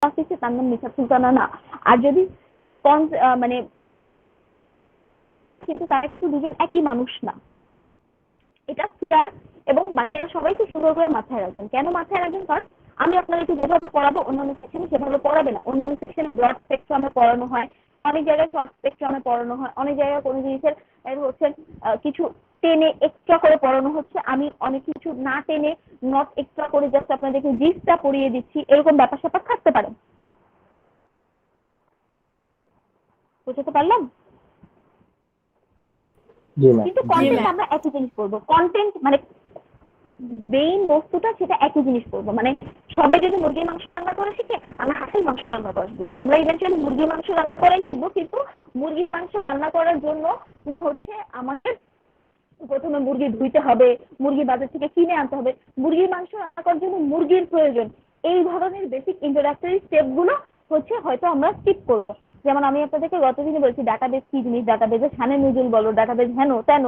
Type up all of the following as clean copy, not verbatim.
আসছে তার নাম নিশাত সুলতানা না। আর যদি মানে কিন্তু তারা কিন্তু দুজন একই মানুষ না। এটা স্যার এবং বাচ্চারা সবাই খুব সুন্দর করে মাথায় রাখবেন। কেন মাথায় রাখবেন? কারণ আমি আপনাদেরকে যেভাবে পড়াবো অন্যান্য সেকশনে সেভাবে পড়াবে না। অন্যান্য সেকশনে ব্রড স্পেকট্রামে পড়ানো হয়, অনেক জায়গায় শর্ট স্পেকট্রামে পড়ানো হয়, অনেক জায়গায় কোনো জিনিসের হচ্ছে কিছু টেনে এক্সট্রা করে পড়ানো হচ্ছে। আমি অনেক কিছু না টেনে নট এক্সট্রা করে জাস্ট আপনাদেরকে জিসটা পড়িয়ে দিচ্ছি, এরকম ব্যাপার স্যাপার থাকতে পারে। বুঝতে পারলাম? কিন্তু কন্টেন্ট আমরা একই জিনিস পড়বো। কন্টেন্ট মানে মেইন বস্তুটা সেটা একই জিনিস করবো। মানে সবাই যদি মুরগির মাংস রান্না করে শিখে আমরা হাঁসের মাংস রান্না করে শিখবো। আমরা ইভেন্চুয়ালি মুরগির মাংস রান্না করাই শিখবো, কিন্তু মুরগির মাংস রান্না করার জন্য হচ্ছে আমাদের প্রথমে মুরগি ধুইতে হবে, মুরগি বাজার থেকে কিনে আনতে হবে, মুরগির মাংস রান্না করার জন্য মুরগির প্রয়োজন। এই ধরনের বেসিক ইন্ট্রোডাক্টরি স্টেপ গুলো হচ্ছে হয়তো আমরা স্কিপ করবো। যেমন আমি আপনাদেরকে গতদিনে বলছি ডাটাবেস কি জিনিস, ডাটাবেজের সানে নজুল বলো, ডাটাবেজ হেন তেন,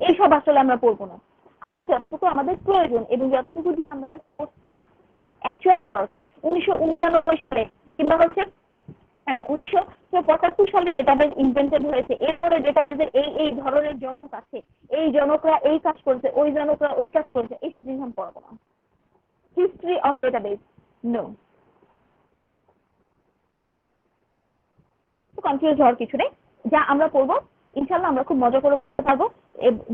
এইসব আসলে আমরা পড়বো না। যতটুকু আমাদের প্রয়োজন এবং যতটুকু আমরা 1999 সালে কিংবা হচ্ছে 1975 সালে ডেটাবেস ইনভেন্টেড হয়েছে, এরপরে ডেটাবেসের এই ধরনের জনক আছে, এই জনকরা এই কাজ করেছে, ওই জনকরা ওই কাজ করেছে, এই জিনিস আমি পড়বো না। History of database no. Confuse হওয়ার কিছু নেই, যা আমরা পড়বো ইনশাল্লাহ আমরা খুব মজা করে পারবো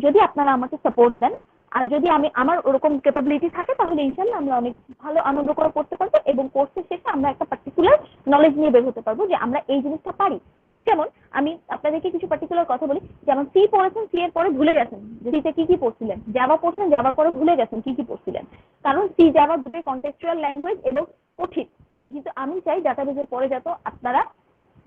যদি আপনারা আমাকে সাপোর্ট দেন। আর যদি আমি আমার ওরকম ক্যাপাবিলিটি থাকে তাহলে ইনশাল্লাহ আমরা অনেক ভালো আনন্দ করে পড়তে পারবো এবং কোর্সের শেষে আমরা একটা পার্টিকুলার নলেজ নিয়ে বের হতে পারবো যে আমরা এই জিনিসটা পারি। যেমন আমি আপনাদেরকে কিছু পার্টিকুলার কথা বলি, যেমন সি পড়েছেন, সি এর পরে ভুলে গেছেন যে সিতে কি কি পড়ছিলেন, জাভা পড়ছেন, জাভার পরে ভুলে গেছেন কি কি পড়ছিলেন, কারণ সি জাভা দুটোই কন্টেক্সচুয়াল ল্যাঙ্গুয়েজ এবং কঠিন। কিন্তু আমি চাই ডাটাবেজের পরে যত আপনারা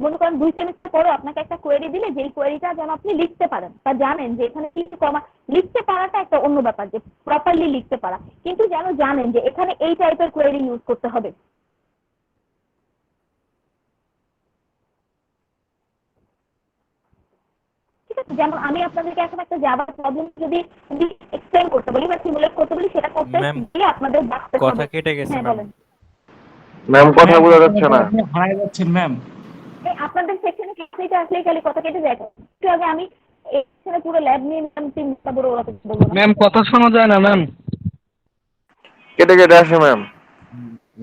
মনে করেন 2 সেমিস্টার পরে আপনাকে একটা কোয়েরি দিলে যে কোয়েরিটা যেন আপনি লিখতে পারেন বা জানেন যে এখানে কিছু কমা, লিখতে পারাটা একটা অন্য ব্যাপার যে প্রপারলি লিখতে পারা, কিন্তু যেন জানেন যে এখানে এই টাইপের কোয়েরি ইউজ করতে হবে। ঠিক আছে? যেমন আমি আপনাদেরকে এখন একটা জাভা প্রবলেম যদি এক্সপ্লেইন করতে বলি বা সিমুলেট করতে বলি, সেটা করতে গিয়ে আপনাদের বাঁচতে হবে। কথা কেটে গেছে হ্যাঁ বলেন ম্যাম, কথা বোঝা যাচ্ছে না। হারাই যাচ্ছেন ম্যাম। আপনাদের সেকশনে ক্লাসে আসলে খালি কথা কেটে যায়। একটু আগে আমি এখানে পুরো ল্যাব নিয়ে ম্যাম 3টা বড় ওরা বলবো না। ম্যাম কথা শোনা যায় না ম্যাম, কেটে কেটে আসে ম্যাম।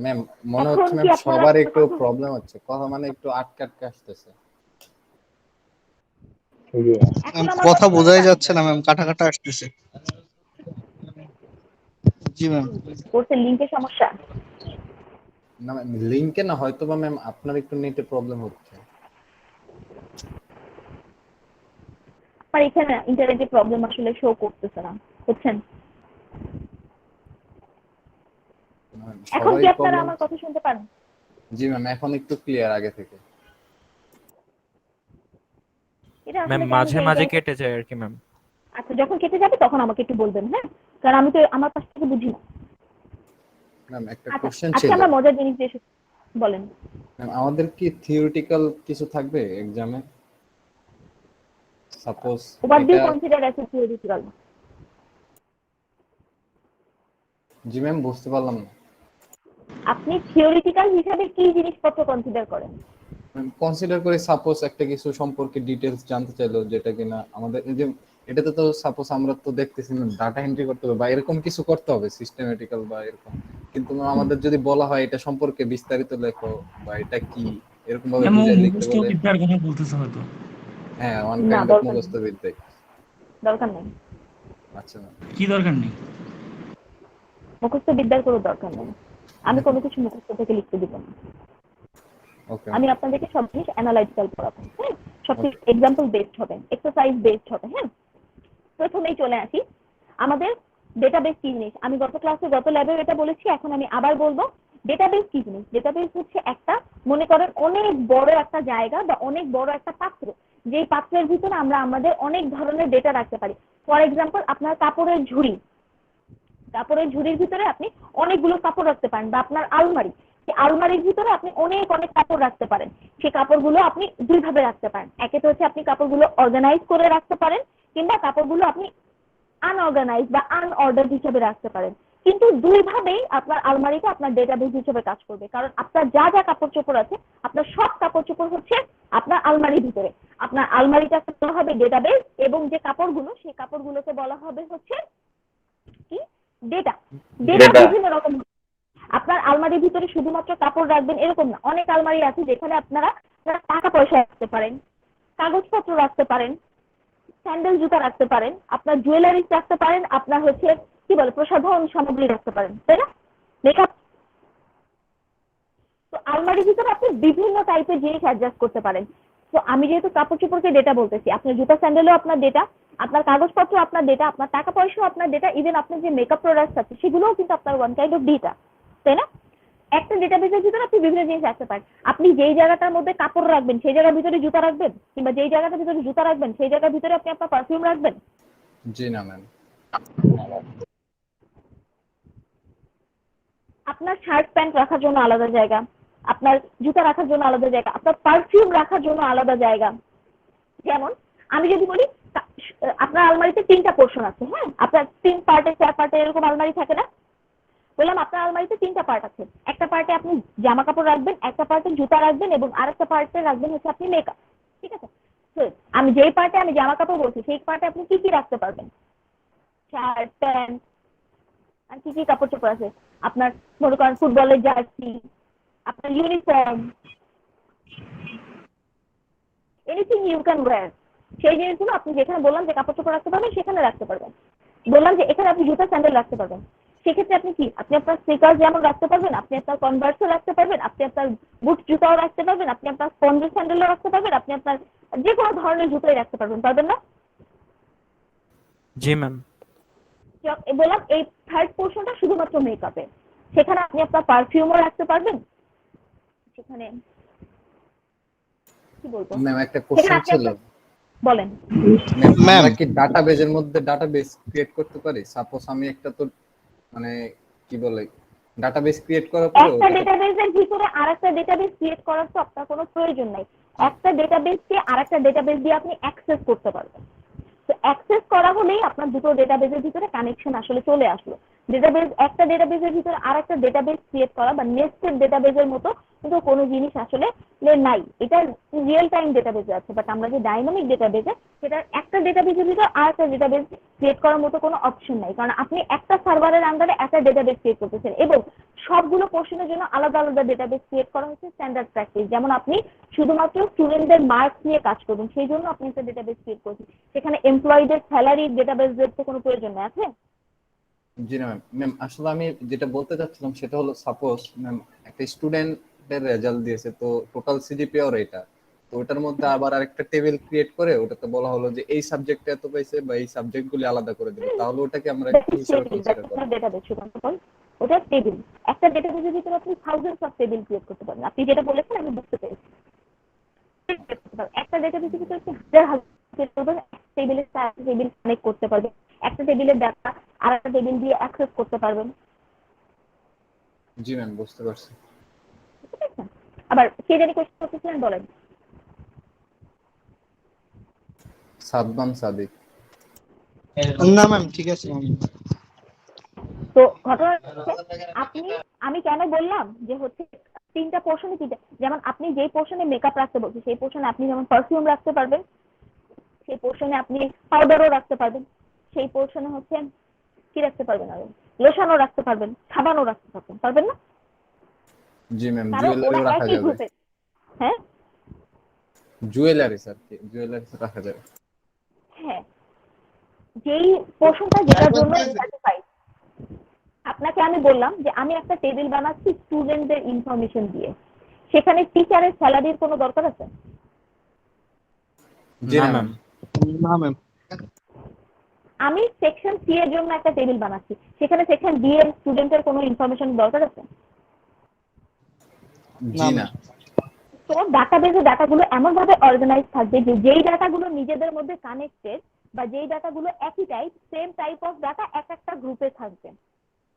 ম্যাম মনে হচ্ছে ম্যাম সবার একটু প্রবলেম হচ্ছে, কথা মানে একটু আটকে আটকে আসতেছে। কথা বোঝাই যাচ্ছে না ম্যাম, কাটা কাটা আসতেছে। জি ম্যাম। কোর্সের লিংকের সমস্যা না ম্যাম, লিংকে না, হয়তো বা ম্যাম আপনার একটু নেটে প্রবলেম হচ্ছে। আমার এখানে ইন্টারনেটে প্রবলেম আসলে শো করতেছে না, বুঝছেন? এখন কি আপনারা আমার কথা শুনতে পারেন? জি ম্যাম, এখন একটু ক্লিয়ার আগে থেকে। ম্যাম মাঝে মাঝে কেটে যায় আর কি ম্যাম। আচ্ছা, যখন কেটে যাবে তখন আমাকে একটু বলবেন, হ্যাঁ? কারণ আমি তো আমার পাশ থেকে বুঝি না। ম্যাম একটা কোশ্চেন ছিল। আচ্ছা, আমরা মজার জিনিস দিয়ে বলেন। ম্যাম আমাদের কি থিওরিটিক্যাল কিছু থাকবে এক্সামে? Suppose what do you consider as a theoretical? জি ম্যাম, বুঝতে পারলাম না। আপনি থিওরিটিক্যাল হিসাবে কি জিনিসপত্র কনসিডার করেন? কনসিডার করে সাপোজ একটা কিছু সম্পর্কে ডিটেইলস জানতে চাইলো, যেটা কিনা আমাদের এই যে এটাতে তো সাপোজ আমরা তো দেখতেছি না ডাটা এন্ট্রি করতে হবে বা এরকম কিছু করতে হবে সিস্টেম্যাটিক্যাল বা এরকম, কিন্তু আমাদের যদি বলা হয় এটা সম্পর্কে বিস্তারিত লেখো বা এটা কি, এরকম ভাবে বুঝাই লিখতে বলে। বিদ্যার কথা বলতেছ হয়তো। হ্যাঁ, ওয়ান কাইন্ড অফ মুখস্থ বিদ্যা। দরকার নেই। আচ্ছা কি দরকার নেই? মুখস্থ বিদ্যার কোনো দরকার নেই। আমি কোনো কিছু মুখস্থ থেকে লিখতে দিব না। আমি আপনাদেরকে সব জিনিস অ্যানালাইটিক্যাল পড়াবো, হ্যাঁ? সবকিছু এক্সাম্পল বেসড হবে, এক্সারসাইজ বেসড হবে, হ্যাঁ? প্রথমেই চলে আসি আমাদের ডেটাবেস কি জিনিস। আমি গত ক্লাসে গত ল্যাবে এটা বলেছি, এখন আমি আবার বলবো ডেটাবেস কি জিনিস। ডেটাবেস হচ্ছে একটা, মনে করেন অনেক বড় একটা জায়গা বা অনেক বড় একটা পাত্র, যেই পাত্রের ভিতরে আমরা আমাদের অনেক ধরনের ডেটা রাখতে পারি। ফর এক্সাম্পল আপনার কাপড়ের ঝুড়ি, কাপড়ের ঝুড়ির ভিতরে আপনি অনেকগুলো কাপড় রাখতে পারেন, বা আপনার আলমারি, সেই আলমারির ভিতরে আপনি অনেক অনেক কাপড় রাখতে পারেন। সেই কাপড়গুলো আপনি দুই ভাবে রাখতে পারেন। একে তো হচ্ছে আপনি কাপড়গুলো অর্গানাইজ করে রাখতে পারেন, কিংবা কাপড়গুলো আপনি আনঅর্গানাইজ বা আনঅর্ডার হিসেবে রাখতে পারেন। কিন্তু দুইভাবেই আপনার আলমারিটা আপনার ডেটাবেস হিসেবে কাজ করবে, কারণ আপনার যা যা কাপড় চোপড় আছে আপনার সব কাপড় চোপড় হচ্ছে আপনার আলমারির ভিতরে। আপনার আলমারিটাকে বলা হবে ডেটাবেস, এবং যে কাপড়গুলো সেই কাপড়গুলোকে বলা হবে হচ্ছে কি ডেটা। Data Data। বিভিন্ন রকম। আপনার আলমারির ভিতরে শুধুমাত্র কাপড় রাখবেন এরকম না, অনেক আলমারি আছে যেখানে আপনারা টাকা পয়সা রাখতে পারেন, কাগজপত্র রাখতে পারেন, স্যান্ডেল জুতা রাখতে পারেন, আপনার জুয়েলারিস রাখতে পারেন, আপনার হচ্ছে কি বলে প্রসাধন সামগ্রী রাখতে পারেন, তাই না? মেকআপ। তো আলমারির ভিতরে আপনি বিভিন্ন টাইপের জিনিস অ্যাডজাস্ট করতে পারেন। তো আমি যেহেতু কাপড় চোপড়কে ডেটা বলতেছি, আপনার জুতা স্যান্ডেলও আপনার ডেটা, আপনার কাগজপত্র আপনার ডেটা, আপনার টাকা পয়সাও আপনার ডেটা, ইভেন আপনার যে মেকআপ প্রোডাক্টস আছে সেগুলোও কিন্তু আপনার ওয়ান কাইন্ড অফ ডেটা, তাই না? একটা ডেটাবেসের ভিতরে আপনি বিভিন্ন জিনিস রাখতে পারেন। আপনি যেই জায়গাটার মধ্যে কাপড় রাখবেন সেই জায়গার ভিতরে জুতা রাখবেন, কিংবা যেই জায়গাটার ভিতরে জুতা রাখবেন সেই জায়গার ভিতরে আপনি আপনার পারফিউম রাখবেন। জি না ম্যাম। আপনার শার্ট প্যান্ট রাখার জন্য আলাদা জায়গা, আপনার জুতা রাখার জন্য আলাদা জায়গা, আপনার পারফিউম রাখার জন্য আলাদা জায়গা। যেমন আমি যদি বলি আপনার আলমারিতে 3টা পোর্শন আছে, হ্যাঁ, আপনার 3 পার্টে 4 পার্টে এরকম আলমারি থাকে না? বললাম আপনার আলমারিতে 3টা পার্ট আছে। একটা পার্টে আপনি জামা কাপড় রাখবেন, একটা পার্টে জুতা রাখবেন, এবং আরেকটা পার্টে রাখবেন হচ্ছে আপনি মেকআপ। ঠিক আছে? তো আমি যেই পার্টে আমি জামা কাপড় বলছি সেই পার্টে আপনি কি কি রাখতে পারবেন? শার্ট প্যান্ট, আর কি কি কাপড় চোপড় আছে আপনার, মনে করেন ফুটবলের জার্সি, আপনার uniform, anything you can wear, সেই জিনিসগুলো আপনি যেখানে বললাম যে কাপড় চোপড় রাখতে পারবেন সেখানে রাখতে পারবেন। বললাম যে এখানে আপনি জুতা স্যান্ডেল রাখতে পারবেন, সেক্ষেত্রে আপনি কি আপনি আপনার স্নিকার যেমন রাখতে পারবেন, আপনি আপনার কনভার্সও রাখতে পারবেন, আপনি আপনার বুট জুতাও রাখতে পারবেন, আপনি আপনার স্পঞ্জ স্যান্ডেলও রাখতে পারবেন, আপনি আপনার যে কোনো ধরনের জুতোই রাখতে পারবেন, পারবেন না? জি ম্যাম। বললাম এই থার্ড পোর্শনটা শুধুমাত্র মেকআপে, সেখানে আপনি আপনার পারফিউমও রাখতে পারবেন, সেখানে কি বলবো, ম্যাম একটা সেখানে কোশ্চেন আপনি ছিল। বলেন। Ma'am ma'am. আমরা কি ডাটাবেজের মধ্যে ডাটাবেস ক্রিয়েট করতে পারি? সাপোজ আমি একটা তো মানে কি বলে ডাটাবেস ক্রিয়েট করার পরে একটা ডেটাবেসের ভিতরে আরেকটা ডেটাবেস ক্রিয়েট করার তো আপনার কোনো প্রয়োজন নাই। একটা ডেটাবেসকে আরেকটা ডেটাবেস দিয়ে আপনি অ্যাক্সেস করতে পারবেন। তো অ্যাক্সেস করা হলেই আপনার দুটো ডেটাবেসের ভিতরে কানেকশন আসলে চলে আসলো। ডেটাবেস একটা ডেটাবেসের ভিতরে আরেকটা ডেটাবেস ক্রিয়েট করা বা নেস্টেড ডেটাবেসের মতো কিন্তু কোনো জিনিস আসলে নাই। এটা রিয়েল টাইম ডেটাবেসে আছে, বাট আমরা যে ডাইনামিক ডেটাবেসে সেটা একটা ডেটাবেসের ভিতরে আরেকটা ডেটাবেস ক্রিয়েট করার মতো কোনো অপশন নাই, কারণ আপনি একটা সার্ভারের আন্ডারে একটা ডেটাবেস ক্রিয়েট করতেছেন এবং সবগুলো কোশ্চেনের জন্য আলাদা আলাদা ডেটাবেস ক্রিয়েট করা হচ্ছে স্ট্যান্ডার্ড প্র্যাকটিস। যেমন আপনি শুধুমাত্র স্টুডেন্টদের মার্কস নিয়ে কাজ করবেন, সেই জন্য আপনি একটা ডেটাবেস ক্রিয়েট করছেন, সেখানে এমপ্লয়ীদের স্যালারি ডেটাবেসের তো কোনো প্রয়োজন নেই, আছে? জি না ম্যাম। ম্যাম আসলে আমি যেটা বলতে চাচ্ছিলাম সেটা হলো সাপোজ ম্যাম একটা স্টুডেন্টের রেজাল্ট দিয়েছে, তো টোটাল সিজিপিএ ওর এটা, তো ওটার মধ্যে আবার আরেকটা টেবিল ক্রিয়েট করে ওটাতে বলা হলো যে এই সাবজেক্টে এত পাইছে বা এই সাবজেক্টগুলি আলাদা করে দিল, তাহলে ওটাকে আমরা কি হিসেবে কনসিডার করব? ডেটাবেস শুধুমাত্র ওটা টেবিল। একটা ডেটাবেসের ভিতরে আপনি থাউজেন্ডস অফ টেবিল ক্রিয়েট করতে পারেন। আপনি যেটা বলেছেন আমি বুঝতে পেরেছি। একটা ডেটাবেসের ভিতরে আপনি হাজার হাজার ক্রিয়েট করবেন, টেবিলের সাথে টেবিল কানেক্ট করতে পারবেন, একটা টেবিলের ডাটা আর একটা টেবিল দিয়ে অ্যাক্সেস করতে পারবেন। জি ম্যাম বুঝতে পারছি। বুঝতে পেরেছেন? আবার কে জানি কোশ্চেন করতেছিলেন, বলেন। সাদমান সাদিক। না ম্যাম ঠিক আছে ম্যাম। তো ঘটনা হচ্ছে, আমি কেন বললাম যে হচ্ছে 3টা পোর্শনে 3টা, যেমন আপনি যেই পোর্শনে মেকআপ রাখতে বলছেন সেই পোর্শনে আপনি যেমন পারফিউম রাখতে পারবেন, সেই পোর্শনে আপনি পাউডারও রাখতে পারবেন, সেই পোর্শনে হচ্ছে কি রাখতে পারবেন, আর লোশনও রাখতে পারবেন, সাবানও রাখতে পারবেন, পারবেন না? জি ম্যাম কারণ ওরা জুয়েলারিও রাখা একই যাবে। গ্রুপে। হ্যাঁ জুয়েলারি স্যার কি জুয়েলারি রাখা যাবে? হ্যাঁ, যেই পোর্শনটা যেটার জন্য সার্টিফাইড। আপনাকে আমি বললাম যে আমি একটা টেবিল বানাচ্ছি স্টুডেন্টদের ইনফরমেশন দিয়ে, সেখানে টিচারের স্যালারির কোনো দরকার আছে? জি না না ম্যাম। ম্যাম। না ম্যাম। আমি সেকশন সি এর জন্য একটা টেবিল বানাচ্ছি, সেখানে সেকশন ডি এর স্টুডেন্টের কোনো ইনফরমেশন দরকার আছে? জি না। তো ডাটাবেসে ডাটাগুলো এমন ভাবে অর্গানাইজ থাকবে যে যেই ডাটাগুলো নিজেদের মধ্যে কানেক্টেড বা যেই ডাটাগুলো একই type, same type of data একটা গ্রুপে থাকবে।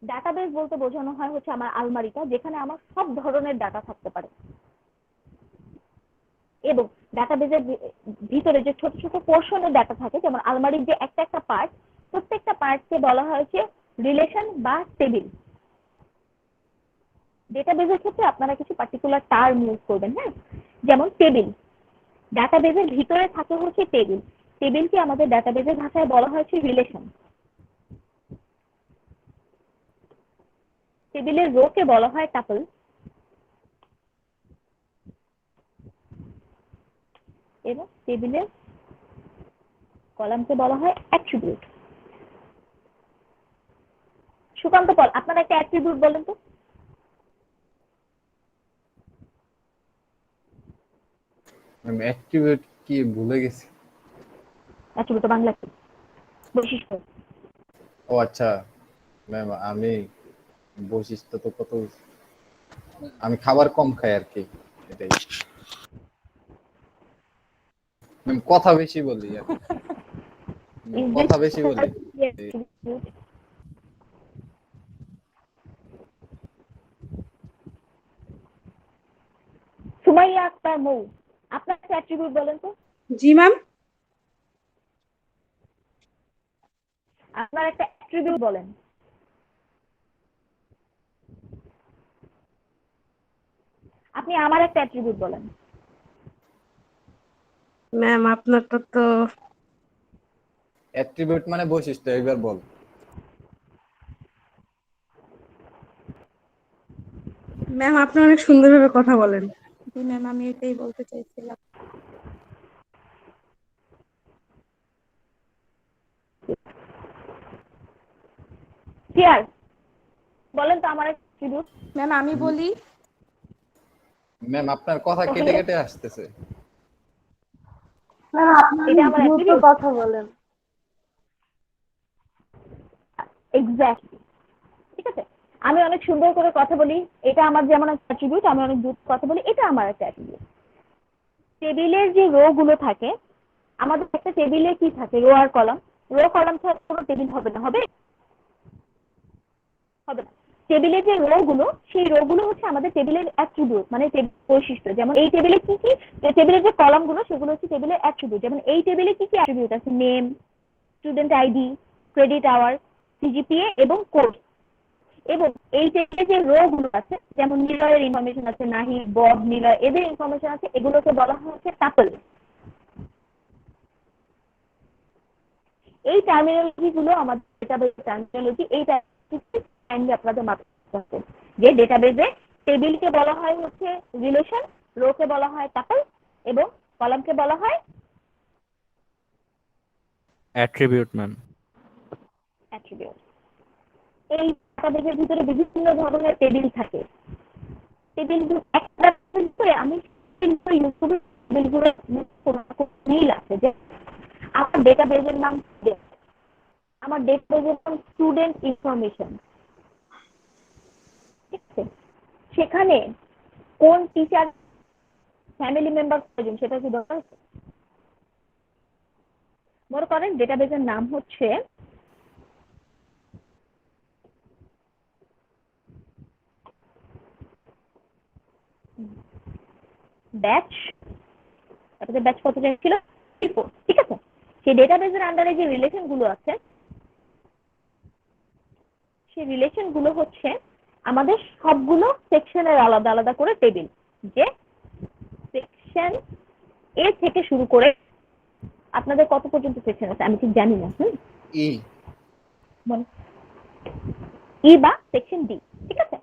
ডাটাবেস বলতে বোঝানো হয় হচ্ছে আমার আলমারিটা, যেখানে আমার সব ধরনের ডাটা থাকতে পারে, এবং ডাটাবেসের ভিতরে যে ছোট ছোট পোর্শনের ডাটা থাকে, যেমন আলমারির যে একটা একটা পার্ট, প্রত্যেকটা পার্টকে বলা হয়েছে রিলেশন বা টেবিল। ডেটাবেজের ক্ষেত্রে আপনারা কিছু পার্টিকুলার টার্ম ইউজ করবেন, হ্যাঁ, যেমন টেবিল। ডাটাবেজের ভিতরে থাকে হচ্ছে টেবিল। টেবিলকে আমাদের ডাটাবেজের ভাষায় বলা হয়েছে রিলেশন। টেবিলের রোকে বলা হয় টাপল এবং টেবিলের কলামকে বলা হয় অ্যাট্রিবিউট। সুকান্ত পল, আপনারা একটা অ্যাট্রিবিউট বলেন তো। ম্যাম অ্যাট্রিবিউট কি ভুলে গেছি। অ্যাট্রিবিউট বাংলা কি? বৈশিষ্ট্য। ও আচ্ছা ম্যাম, আমি বৈশিষ্ট্য তো কত, আমি খাবার কম খাই আর কি, এটাই। ম্যাম কথা বেশি বলি আর কি। কথা বেশি বলি। সুমাইয়া আক্তার মৌ, আপনার একটা অ্যাট্রিবিউট বলেন তো। জি ম্যাম। আপনার একটা অ্যাট্রিবিউট বলেন। আপনি আমার একটা অ্যাট্রিবিউট বলেন। ম্যাম আপনারটা তো অ্যাট্রিবিউট মানে বৈশিষ্ট্য, এবার বল। ম্যাম আপনি অনেক সুন্দরভাবে কথা বলেন। জি ম্যাম, আমি এটাই বলতে চাইছিলাম। চেয়ার বলেন তো আমার অ্যাট্রিবিউট। ম্যাম আমি বলি। ম্যাম আপনার কথা কেটে কেটে আসতেছে। এটা আমার অ্যাট্রিবিউট। কথা বলেন। এক্স্যাক্টলি, ঠিক আছে। আমি অনেক সুন্দর করে কথা বলি, এটা আমার যেমন একটা অ্যাট্রিবিউট। আমি অনেক দ্রুত কথা বলি, এটা আমার একটা অ্যাট্রিবিউট। টেবিলের যে রো গুলো থাকে, আমাদের একটা টেবিলে কি থাকে? রো আর কলাম। রো কলাম ছাড়া কোনো টেবিল হবে না, হবে হবে না। টেবিলের যে রো গুলো, সেই রো গুলো হচ্ছে আমাদের টেবিলের অ্যাট্রিবিউট, মানে বৈশিষ্ট্য। যেমন এই টেবিলে কি কি, টেবিলের যে কলাম গুলো সেগুলো হচ্ছে টেবিলের অ্যাট্রিবিউট। যেমন এই টেবিলে কি কি অ্যাট্রিবিউট আছে? Name, student ID, credit hour, CGPA এবং কোর্স। এবং এই টেবিলে যে রো গুলো আছে, যেমন নিলয়ের ইনফরমেশন আছে, নাহি, বব, নিলয়, এদের ইনফরমেশন আছে, এগুলোকে বলা হচ্ছে টাপল। এই টার্মিনোলজি গুলো আমাদের ডেটাবেজ টার্মিনোলজি। এই টার্মিনোলজি আপনাদের মাথায় রাখতে হবে যে ডেটাবেজে টেবিলকে বলা হয় হচ্ছে রিলেশন, রোকে বলা হয় টাপল এবং কলামকে বলা হয় অ্যাট্রিবিউট ম্যাম। অ্যাট্রিবিউট। এই ডেটাবেজের ভিতরে বিভিন্ন ধরনের টেবিল থাকে। টেবিলগুলো একটা ভিতরে আমি ইউটিউবে টেবিলগুলো মিল আছে। যে আমার ডেটাবেজের নাম, আমার ডেটাবেজের নাম স্টুডেন্ট ইনফরমেশন, ঠিক আছে। সেখানে কোন টিচার, ফ্যামিলি মেম্বার প্রয়োজন সেটা কি দরকার? মনে করেন ডেটাবেজের নাম হচ্ছে ব্যাচ, তারপরে ব্যাচ কত ছিল, ঠিক আছে। সেই ডেটাবেজের আন্ডারে যে রিলেশন গুলো আছে, সেই রিলেশন গুলো হচ্ছে আমাদের সবগুলো সেকশনের আলাদা আলাদা করে টেবিল। যে সেকশন এ থেকে শুরু করে আপনাদের কত পর্যন্ত সেকশন আছে আমি ঠিক জানি না। ই ই বা সেকশন ডি, ঠিক আছে।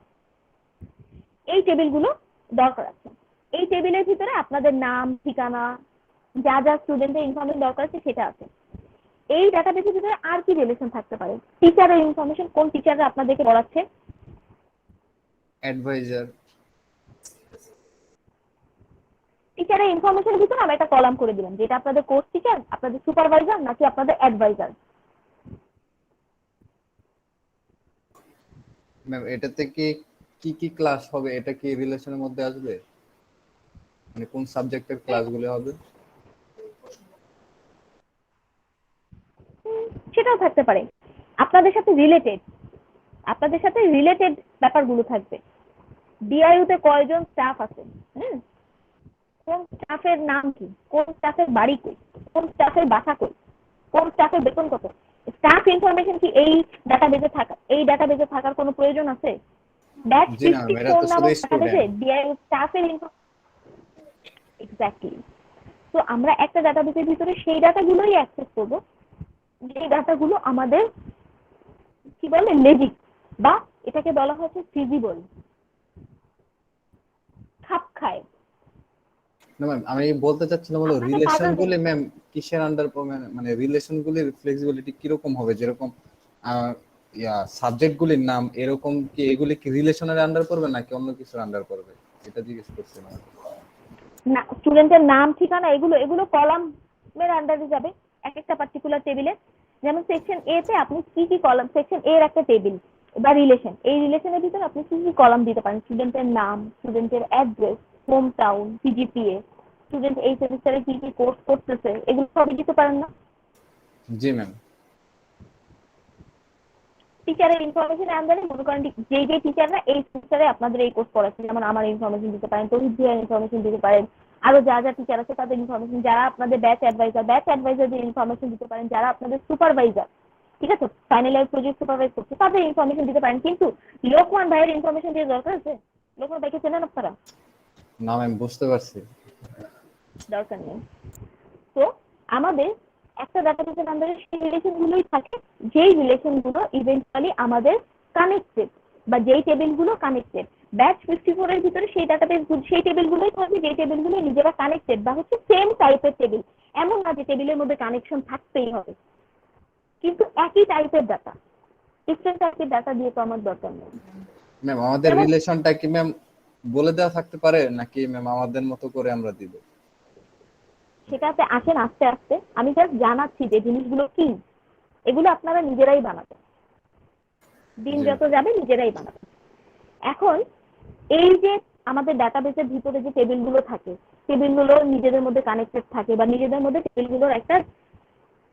এই টেবিলগুলো দরকার আছে। এই টেবিলের ভিতরে আপনাদের নাম, ঠিকানা, যা যা স্টুডেন্টের ইনফরমেশন দরকার আছে সেটা আছে। এই ডাটাবেসের ভিতরে আর কি রিলেশন থাকতে পারে? টিচারের ইনফরমেশন, কোন টিচাররা আপনাদেরকে পড়াচ্ছে। অ্যাডভাইজার। টিচারের ইনফরমেশনের ভিতরে আমি একটা কলাম করে দিলাম, যেটা আপনাদের কোর্স টিচার, আপনাদের সুপারভাইজার নাকি আপনাদের অ্যাডভাইজার। ম্যাম এটাতে কি কি কি ক্লাস হবে, এটা কি রিলেশনের মধ্যে আসবে? মানে কোন সাবজেক্টের ক্লাসগুলো হবে? সেটাও থাকতে পারে। আপনাদের সাথে রিলেটেড, আপনাদের সাথে রিলেটেড ব্যাপারগুলো থাকবে। ডিআইইউ তে কয়জন স্টাফ আছে, কোন স্টাফের নাম কি, কোন স্টাফের বাড়ি কই, কোন স্টাফের বাসা কই, কোন স্টাফের বেতন কত, স্টাফ ইনফরমেশন কি এই ডাটাবেজে থাকার কোনো প্রয়োজন আছে? ব্যাচ জি না, এটা 54 তো শুধু নামক ডাটাবেজে স্টুডেন্ট। স্টাফের এক্স্যাক্টলি। তো আমরা একটা ডাটাবেজের ভিতরে সেই ডাটাগুলোই অ্যাক্সেস করব যে ডাটাগুলো আমাদের কি বলে লেজিক, বা এটাকে বলা হচ্ছে ফিজিবল, খাপ খায়। না ম্যাম, আমি বলতে চাচ্ছিলাম হলো আপনাকে রিলেশন পাজল গুলি ম্যাম কিসের আন্ডার, মানে রিলেশন গুলির ফ্লেক্সিবিলিটি কিরকম হবে, যেরকম সাবজেক্ট গুলির নাম এরকম কি, এগুলি কি রিলেশনের আন্ডার পড়বে নাকি অন্য কিছুর আন্ডার পড়বে, এটা জিজ্ঞেস করছিলাম। না, স্টুডেন্টের নাম ঠিকানা এগুলো এগুলো কলামের আন্ডারে যাবে এক একটা পার্টিকুলার টেবিলে। যেমন সেকশন এ তে আপনি কি কি কলাম, সেকশন এর একটা টেবিল বা রিলেশন, এই রিলেশনের ভিতরে আপনি কি কি কলাম দিতে পারেন, স্টুডেন্টের নাম, স্টুডেন্টের address, home town, CGPA, student এই সেমিস্টারে কি কি কোর্স করতেছে, এগুলো সবই দিতে পারেন না? জি ম্যাম। টিচারের ইনফরমেশন আন্ডারে মনে করেন যে টিচাররা এই সেমিস্টারে আপনাদের এই কোর্স পড়াচ্ছে, যেমন আমার ইনফরমেশন দিতে পারেন, তৌহিদ ভাইয়ের ইনফরমেশন দিতে পারেন, আরো যা যা টিচার আছে তাদের ইনফরমেশন, যারা আপনাদের ব্যাচ অ্যাডভাইজারদের ইনফরমেশন দিতে পারেন, যারা আপনাদের সুপারভাইজার, ঠিক আছে, ফাইনাল ইয়ার প্রজেক্ট সুপারভাইজ করছে তাদের ইনফরমেশন দিতে পারেন। কিন্তু লোকমান ভাইয়ের ইনফরমেশন দিয়ে দরকার আছে? লোকমান ভাইকে চেনেন আপনারা? না ম্যাম, বুঝতে পারছি। দরকার নেই। তো আমাদের একটা ডাটাবেসের আন্ডারে সেই রিলেশন গুলোই থাকে, যেই রিলেশন গুলো ইভেন্টুয়ালি আমাদের কানেক্টেড, বা যেই টেবিল গুলো কানেক্টেড। ব্যাচ 54 এর ভিতরে সেই ডাটাবেস সেই টেবিল গুলোই থাকবে যেই টেবিল গুলো নিজেরা কানেক্টেড বা হচ্ছে সেম টাইপের টেবিল। এমন না যে টেবিলের মধ্যে কানেকশন থাকতেই হবে, কিন্তু একই টাইপের ডাটা, ডিফারেন্ট টাইপের ডাটা দিয়ে তো আমার দরকার নেই। ম্যাম আমাদের যেমন রিলেশনটা কি ম্যাম বলে দেওয়া থাকতে পারে নাকি ম্যাম আমাদের মতো করে আমরা দিব? সেটাতে আসেন আস্তে আস্তে, আমি জাস্ট জানাচ্ছি যে জিনিসগুলো কি, এগুলো আপনারা নিজেরাই বানাবেন, দিন জি যত যাবে নিজেরাই বানাবেন। এখন এই যে আমাদের ডাটাবেসের ভিতরে যে টেবিলগুলো থাকে, টেবিলগুলো নিজেদের মধ্যে কানেক্টেড থাকে বা নিজেদের মধ্যে টেবিলগুলোর একটা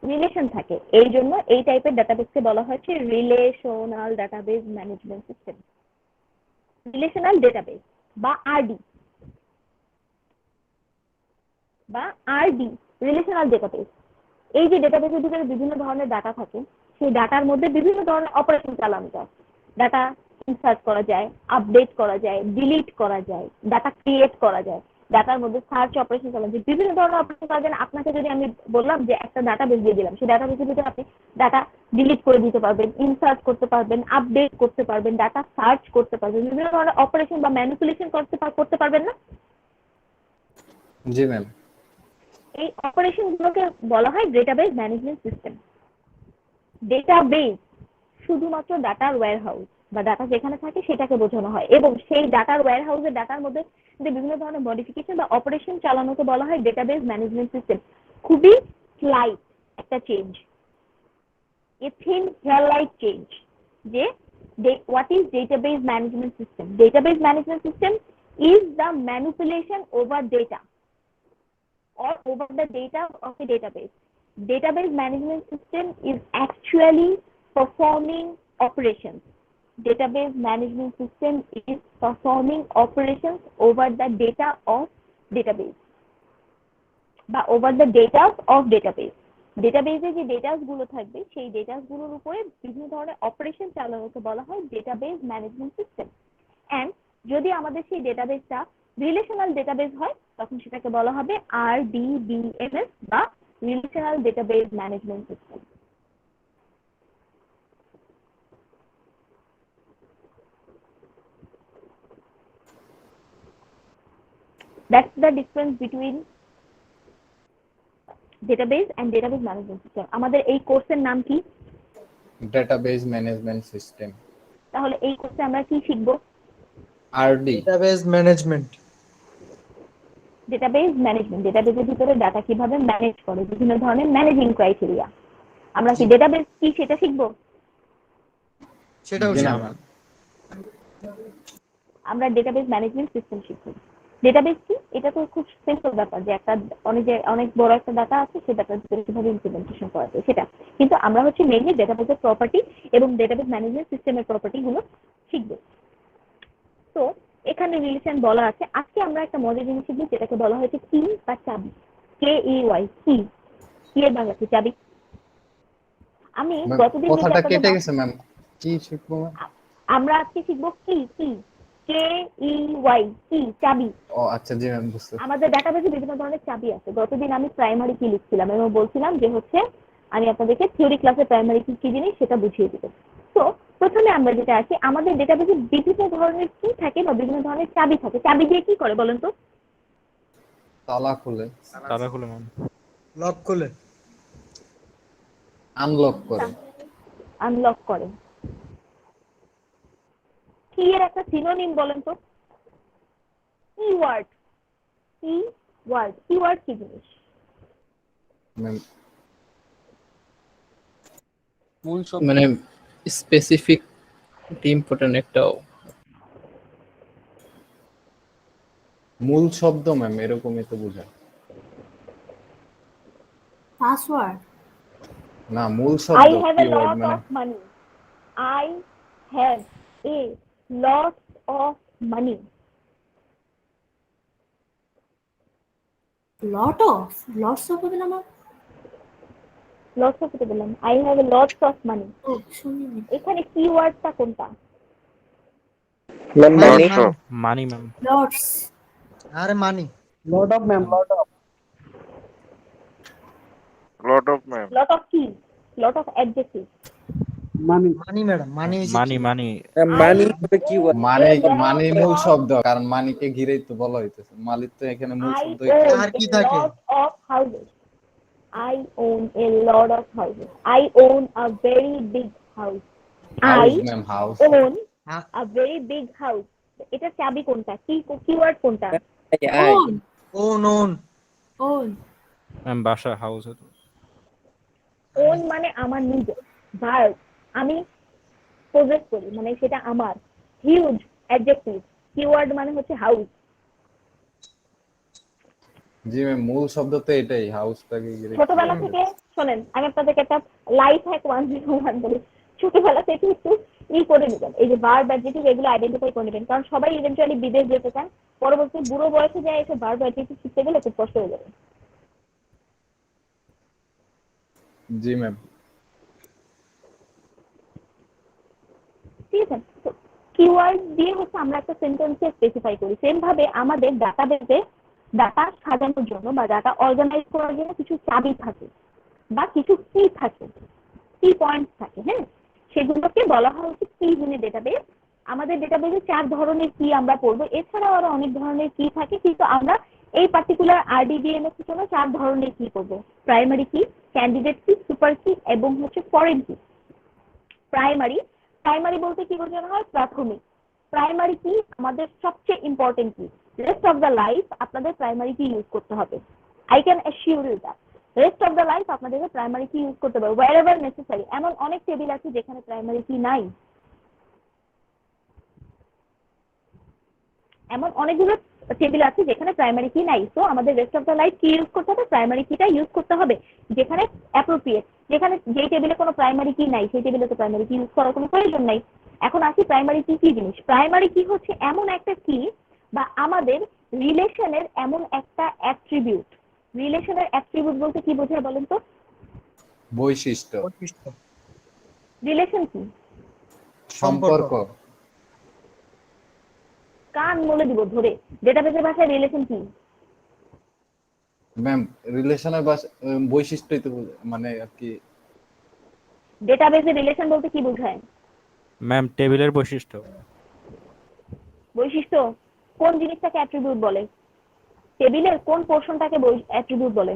রিলেশন থাকে, এই জন্য এই টাইপের ডাটাবেসকে বলা হচ্ছে relational database management system, relational database বা আরডি, রিলেশনাল ডেটাবেস। এই যে ডেটাবেসের ভিতরে বিভিন্ন ধরনের ডাটা থাকে, সেই ডাটার মধ্যে বিভিন্ন ধরনের অপারেশন চালানো যায়। ডাটা ইনসার্ট করা যায়, আপডেট করা যায়, ডিলিট করা যায়, ডাটা ক্রিয়েট করা যায়, ডাটার মধ্যে সার্চ অপারেশন চালানো যায়, বিভিন্ন ধরনের অপারেশন করা যায়। আপনাকে যদি আমি বললাম যে একটা ডাটাবেস দিয়ে দিলাম, সেই ডাটাবেসের ভিতরে আপনি ডাটা ডিলিট করে দিতে পারবেন, ইনসার্ট করতে পারবেন, আপডেট করতে পারবেন, ডাটা সার্চ করতে পারবেন, বিভিন্ন ধরনের অপারেশন বা ম্যানিপুলেশন করতে পারবেন না? জি ম্যাম। এই অপারেশন গুলোকে বলা হয় ডেটাবেস ম্যানেজমেন্ট সিস্টেম। ডেটাবেস শুধুমাত্র ডাটার ওয়্যারহাউস বা ডাটা যেখানে থাকে সেটাকে বোঝানো হয়, এবং সেই ডাটার ওয়্যারহাউসের ডাটার মধ্যে যদি বিভিন্ন ধরনের মডিফিকেশন বা অপারেশন চালানোকে বলা হয় ডেটাবেস ম্যানেজমেন্ট সিস্টেম। খুবই স্লাইট একটা change, a thin hair like change, যে what is database management system? Database management system is the manipulation over data or over the data of a database. Database management system is actually performing operations. Database management system is performing operations over the data of database বা over the data of database. ডেটাবেজে যে ডেটাস গুলো থাকবে সেই ডেটাস গুলোর উপরে বিভিন্ন ধরনের operation চালানোকে বলা হয় ডেটাবেজ ম্যানেজমেন্ট সিস্টেম। এন্ড যদি আমাদের সেই ডেটাবেসটা রিলেশনাল ডেটাবেস হয় তখন সেটাকে বলা হবে RDBMS বা relational database management system. That's the difference between database and database management system. আমাদের এই কোর্সের নাম কি? Database management system. তাহলে এই কোর্সে আমরা কি শিখবো? RD, database management. Database management, ডেটাবেসের ভিতরে ডাটা কিভাবে ম্যানেজ করে, বিভিন্ন ধরনের ম্যানেজিং ক্রাইটেরিয়া। আমরা কি ডেটাবেস কি সেটা শিখবো? সেটাও জি না শিখবো। ম্যাম। আমরা ডেটাবেস ম্যানেজমেন্ট সিস্টেম শিখবো। ডেটাবেস কি? এটা তো খুব সিম্পল ব্যাপার যে একটা অনেক বড় একটা ডাটা আছে, সেই ডাটার ভিতরে কিভাবে ইমপ্লিমেন্টেশন করা যায় সেটা। কিন্তু আমরা হচ্ছে মেইনলি ডেটাবেসের প্রপার্টি এবং ডেটাবেস ম্যানেজমেন্ট সিস্টেমের প্রপার্টি গুলো শিখবো। তো এখানে রিলেশন বলা আছে। আজকে আমরা একটা মজার জিনিস শিখবো যেটাকে বলা হয়েছে কি বা চাবি। KEY, কি, কি এর বাংলা কি? চাবি। আমি ম্যাম গতদিন যে কথাটা চ্যাপ্টারটা কেটে গেছে ম্যাম, কি শিখবো ম্যাম? আমরা আজকে শিখবো কি কি কে ই ওয়াই কি চাবি। ও আচ্ছা, জি ম্যাম বুঝতে। আমাদের ডাটাবেসে বিভিন্ন ধরনের চাবি আছে। গতদিন আমি প্রাইমারি কি লিখছিলাম এবং বলছিলাম যে হচ্ছে আমি আপনাদেরকে থিওরি ক্লাসে প্রাইমারি কি কি জিনিস সেটা বুঝিয়ে দিব। তো প্রথমে আমরা যেটা আসি, আমাদের ডেটাবেসে বিভিন্ন ধরনের কি থাকে বা বিভিন্ন ধরনের চাবি থাকে। চাবি দিয়ে কি করে বলেন তো? তালা খুলে, তারা খুলে ম্যাম। লক খুলে, আনলক করে। আনলক করে। কি এর একটা সিনোনিম বলেন তো? কিওয়ার্ড। কিওয়ার্ড, কিওয়ার্ড কি জিনিস? ম্যাম মানে স্পেসিফিক ইম্পর্টেন্ট একটা মূল শব্দ ম্যাম, এরকমই তো বোঝায়। পাসওয়ার্ড। না, মূল I শব্দ have a কিওয়ার্ড lot মানে। of money. I have a lot of money. Lots of হবে না আমার? Lots of বললাম। I have a lots of money. ও শুনিনি। এখানে কিওয়ার্ডটা কোনটা? Lots of. Money ma'am. Lots. আরে money, lot of ma'am. Lot of কি? Lot of adjective. Money madam, money money money money মানে মানে মূল শব্দ, কারণ মানিকে ঘিরেই তো বলা হইতেছে। মালিক তো এখানে মূল I শব্দ। own আর কি a থাকে? lot of houses. I own a lot of houses. I own a very big house. House I ma'am, house. own হ্যাঁ। a very big house. এটা চাবি কোনটা? কি কিওয়ার্ড কোনটা? Own. Own own own. Ma'am বাসা house. own মানে আমার নিজের। ভার্ব, আমি পজেস করি মানে সেটা আমার। Huge adjective. কিওয়ার্ড মানে হচ্ছে হাউস। জি ম্যাম, মূল শব্দ তো এটাই, হাউসটাকে ঘিরে। ছোটবেলা থেকে শোনেন, আমি আপনাদেরকে একটা লাইফ হ্যাক 101 বলি। ছোটবেলা থেকে একটু করে নেবেন, এই যে ভার্ব অ্যাডজেক্টিভ এগুলো আইডেন্টিফাই করে নেবেন, কারণ সবাই ইভেন্চুয়ালি বিদেশ যেতে চান। পরবর্তী বুড়ো বয়সে যায় এসে ভার্ব অ্যাডজেক্টিভ শিখতে গেলে খুব কষ্ট হয়ে যাবে। জি ম্যাম। ঠিক আছে, তো কিওয়ার্ড দিয়ে হচ্ছে আমরা একটা সেন্টেন্সে স্পেসিফাই করি। সেম ভাবে আমাদের ডাটাবেসে ডাটা সাজানোর জন্য বা ডাটা অর্গানাইজ করার জন্য কিছু চাবি থাকে বা কিছু কি থাকে, কি পয়েন্ট থাকে। হ্যাঁ, সেগুলোকে বলা হয় হচ্ছে কি ইন ডেটাবেস। আমাদের ডেটাবেসে 4 ধরনের কি আমরা পড়বো, এছাড়াও আরো অনেক ধরনের কি থাকে, কিন্তু আমরা এই পার্টিকুলার আরডিবিএমএস এর জন্য 4 ধরনের কি পড়বো। প্রাইমারি কি, ক্যান্ডিডেট কি, সুপার কি এবং হচ্ছে ফরেন কি। প্রাইমারি, প্রাইমারি বলতে কি বোঝানো হয়? প্রাথমিক। প্রাইমারি কি আমাদের সবচেয়ে ইম্পর্টেন্ট কি। রেস্ট অফ দ্য লাইফ আপনাদের প্রাইমারি কি ইউজ করতে হবে। I can assure you that rest of the life আপনাদেরকে প্রাইমারি কি ইউজ করতে হবে wherever necessary। এমন অনেক টেবিল আছে যেখানে প্রাইমারি কি নাই, এমন অনেকগুলো টেবিল আছে যেখানে প্রাইমারি কি নাই। তো আমাদের রেস্ট অফ দ্য লাইফ কি ইউজ করতে হবে? প্রাইমারি কিটা ইউজ করতে হবে যেখানে অ্যাপ্রোপ্রিয়েট। যেখানে যেই টেবিলে কোনো প্রাইমারি কি নাই সেই টেবিলে তো প্রাইমারি কি ইউজ করার কোনো প্রয়োজন নাই। এখন আসি প্রাইমারি কি কি জিনিস। প্রাইমারি কি হচ্ছে এমন একটা কি বা আমাদের রিলেশনের এমন একটা অ্যাট্রিবিউট। রিলেশনের অ্যাট্রিবিউট বলতে কি বোঝায় বলেন তো? বৈশিষ্ট্য, রিলেশন কি? সম্পর্ক। কান বলে দিব ধরে। ডেটাবেসের ভাষায় রিলেশন কি? ম্যাম রিলেশনের বৈশিষ্ট্যই তো মানে আর কি। ডেটাবেসে রিলেশন বলতে কি বোঝায়? ম্যাম টেবিলের বৈশিষ্ট্য। বৈশিষ্ট্য কোন জিনিসটাকে অ্যাট্রিবিউট বলে? টেবিলের কোন পোরশনটাকে অ্যাট্রিবিউট বলে?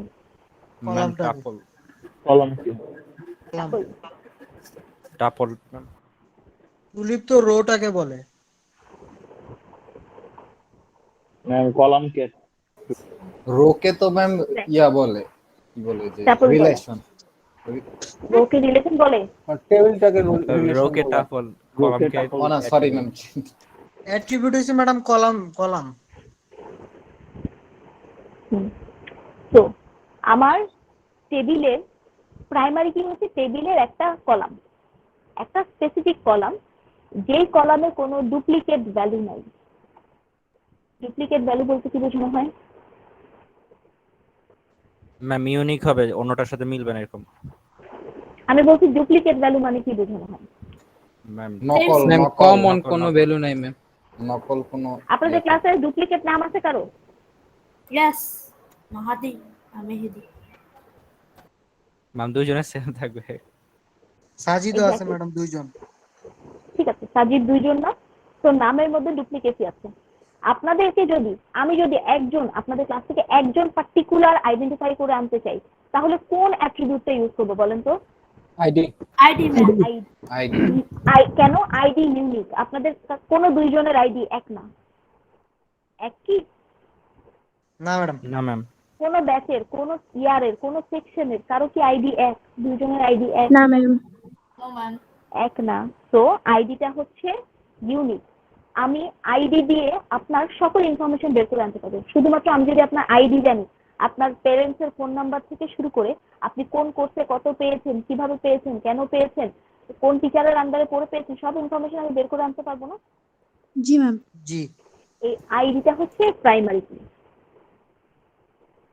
Ma'am tuple. Tuple. Tuple ma'am. Tulip তো রোটাকে বলে। রোকে তো ম্যাম ইয়া বলে, কি বলে যে টাপল বলে। রিলেশন। রোকে রিলেশন বলে। টেবিলটাকে রোকে টাপল, কলামকে ও না, সরি ম্যাম। অ্যাট্রিবিউট হচ্ছে ম্যাডাম কলাম, কলাম। তো আমার টেবিলের প্রাইমারি কি হচ্ছে টেবিলের একটা কলাম, একটা স্পেসিফিক কলাম, যেই কলামে কোনো ডুপ্লিকেট ভ্যালু নাই। ডুপ্লিকেট ভ্যালু বলতে কি বোঝানো হয়? ম্যাম ইউনিক হবে, অন্যটার সাথে মিলবে না এরকম। আমি বলছি ডুপ্লিকেট ভ্যালু মানে কি বোঝানো হয়? ম্যাম নকল ম্যাম নকল কমন নকল, কোনো নকল। ভ্যালু নাই ম্যাম। নকল কোনো আপনাদের ইয়ে ক্লাসে ডুপ্লিকেট নাম আছে কারো? Yes, Mahadi, Mehdi. ম্যাম দুইজনের সেম থাকবে। সাজিদও আছে Exactly. ম্যাডাম 2 জন। ঠিক আছে, সাজিদ 2 জন না, তো নামের মধ্যে ডুপ্লিকেসি আছে। আপনাদেরকে আমি যদি একজন আপনাদের ক্লাস থেকে একজন পার্টিকুলার আইডেন্টিফাই করে আনতে চাই, তাহলে কোন অ্যাট্রিবিউটটা ইউজ করবো বলেন তো? ID ID, ma'am. আইডি কেন আইডি ইউনিক? আপনাদের কোনো 2 জনের আইডি এক না, এক কি? না ম্যাডাম। না ম্যাম। কোন ব্যাচের, কোন ইয়ারের, কোন সেকশনের কারো কি আইডি এক? 2 জনের আইডি এক? না ম্যাম। No, ma'am. এক না। তো আইডিটা হচ্ছে ইউনিক। আমি আইডি দিয়ে আপনার সকল ইনফরমেশন বের করে আনতে পারবো। শুধুমাত্র আমি যদি আপনার আইডি জানি, আপনার প্যারেন্টসের ফোন নাম্বার থেকে শুরু করে আপনি কোন কোর্সে কত পেয়েছেন, কিভাবে পেয়েছেন, কেন পেয়েছেন, কোন টিচারের আন্ডারে পড়ে পেয়েছেন, সব ইনফরমেশন আমি বের করে আনতে পারবো না? জি ম্যাম। জি। এই আইডিটা হচ্ছে প্রাইমারি কি।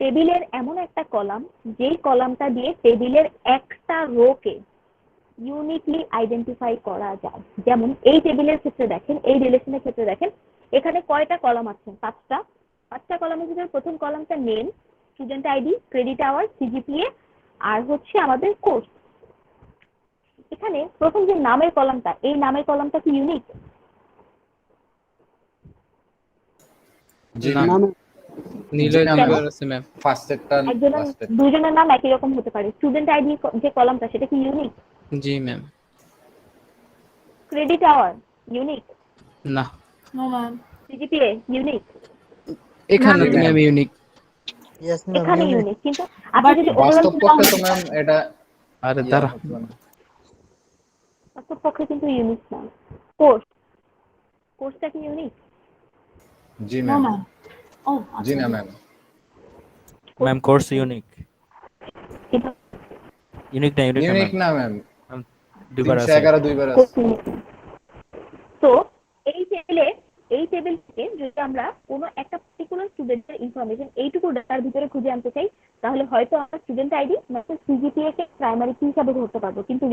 টেবিলের এমন একটা কলাম, যেই কলামটা দিয়ে টেবিলের একটা রোকে ইউনিকলি আইডেন্টিফাই করা যায়। যেমন এই টেবিলের ক্ষেত্রে দেখেন, এই রিলেশনের ক্ষেত্রে দেখেন, এখানে কয়টা কলাম আছে? 5টা কলামের ভিতরে প্রথম কলামটা name, student ID, credit hour, CGPA, আর হচ্ছে আমাদের কোর্স। এখানে প্রথম যে নামের কলামটা, এই নামের কলামটা কি ইউনিক? জি না। ম্যাম নিলয় জি, দুইবার আছে ম্যাম। ফার্স্ট একটা একজনের লাস্ট 2 জনের নাম একই রকম হতে পারে। স্টুডেন্ট আইডি যে কলামটা, সেটা কি ইউনিক? জি ম্যাম। Credit hour unique? না, No, ma'am. CGPA unique? এখানে না, তো ম্যাম ইউনিক। Yes ma'am. এখানে ইউনিক, কিন্তু আপনি যদি বাস্তব পক্ষে তো ম্যাম এটা আরে দাঁড়া। বাস্তব পক্ষে কিন্তু ইউনিক না। কোর্সটা কি ইউনিক? জি No, ম্যাম ma'am. Oh, জি না acha. Ma'am ma'am course unique. কিন্তু ইউনিক না, ইউনিক না ইউনিক ম্যাম। না ম্যাম দুইবার আছে। 311 দুইবার আছে কোর্স ইউনিক না। তো এই টেবিল থেকে যদি আমরা কোনো একটা পার্টিকুলার স্টুডেন্টের ইনফরমেশন এইটুকু ডাটার ভিতরে খুঁজে আনতে চাই, তাহলে হয়তো আমরা স্টুডেন্ট আইডি বা সিজিপিএ কে প্রাইমারি কি হিসাবে ধরতে পারবো, কিন্তু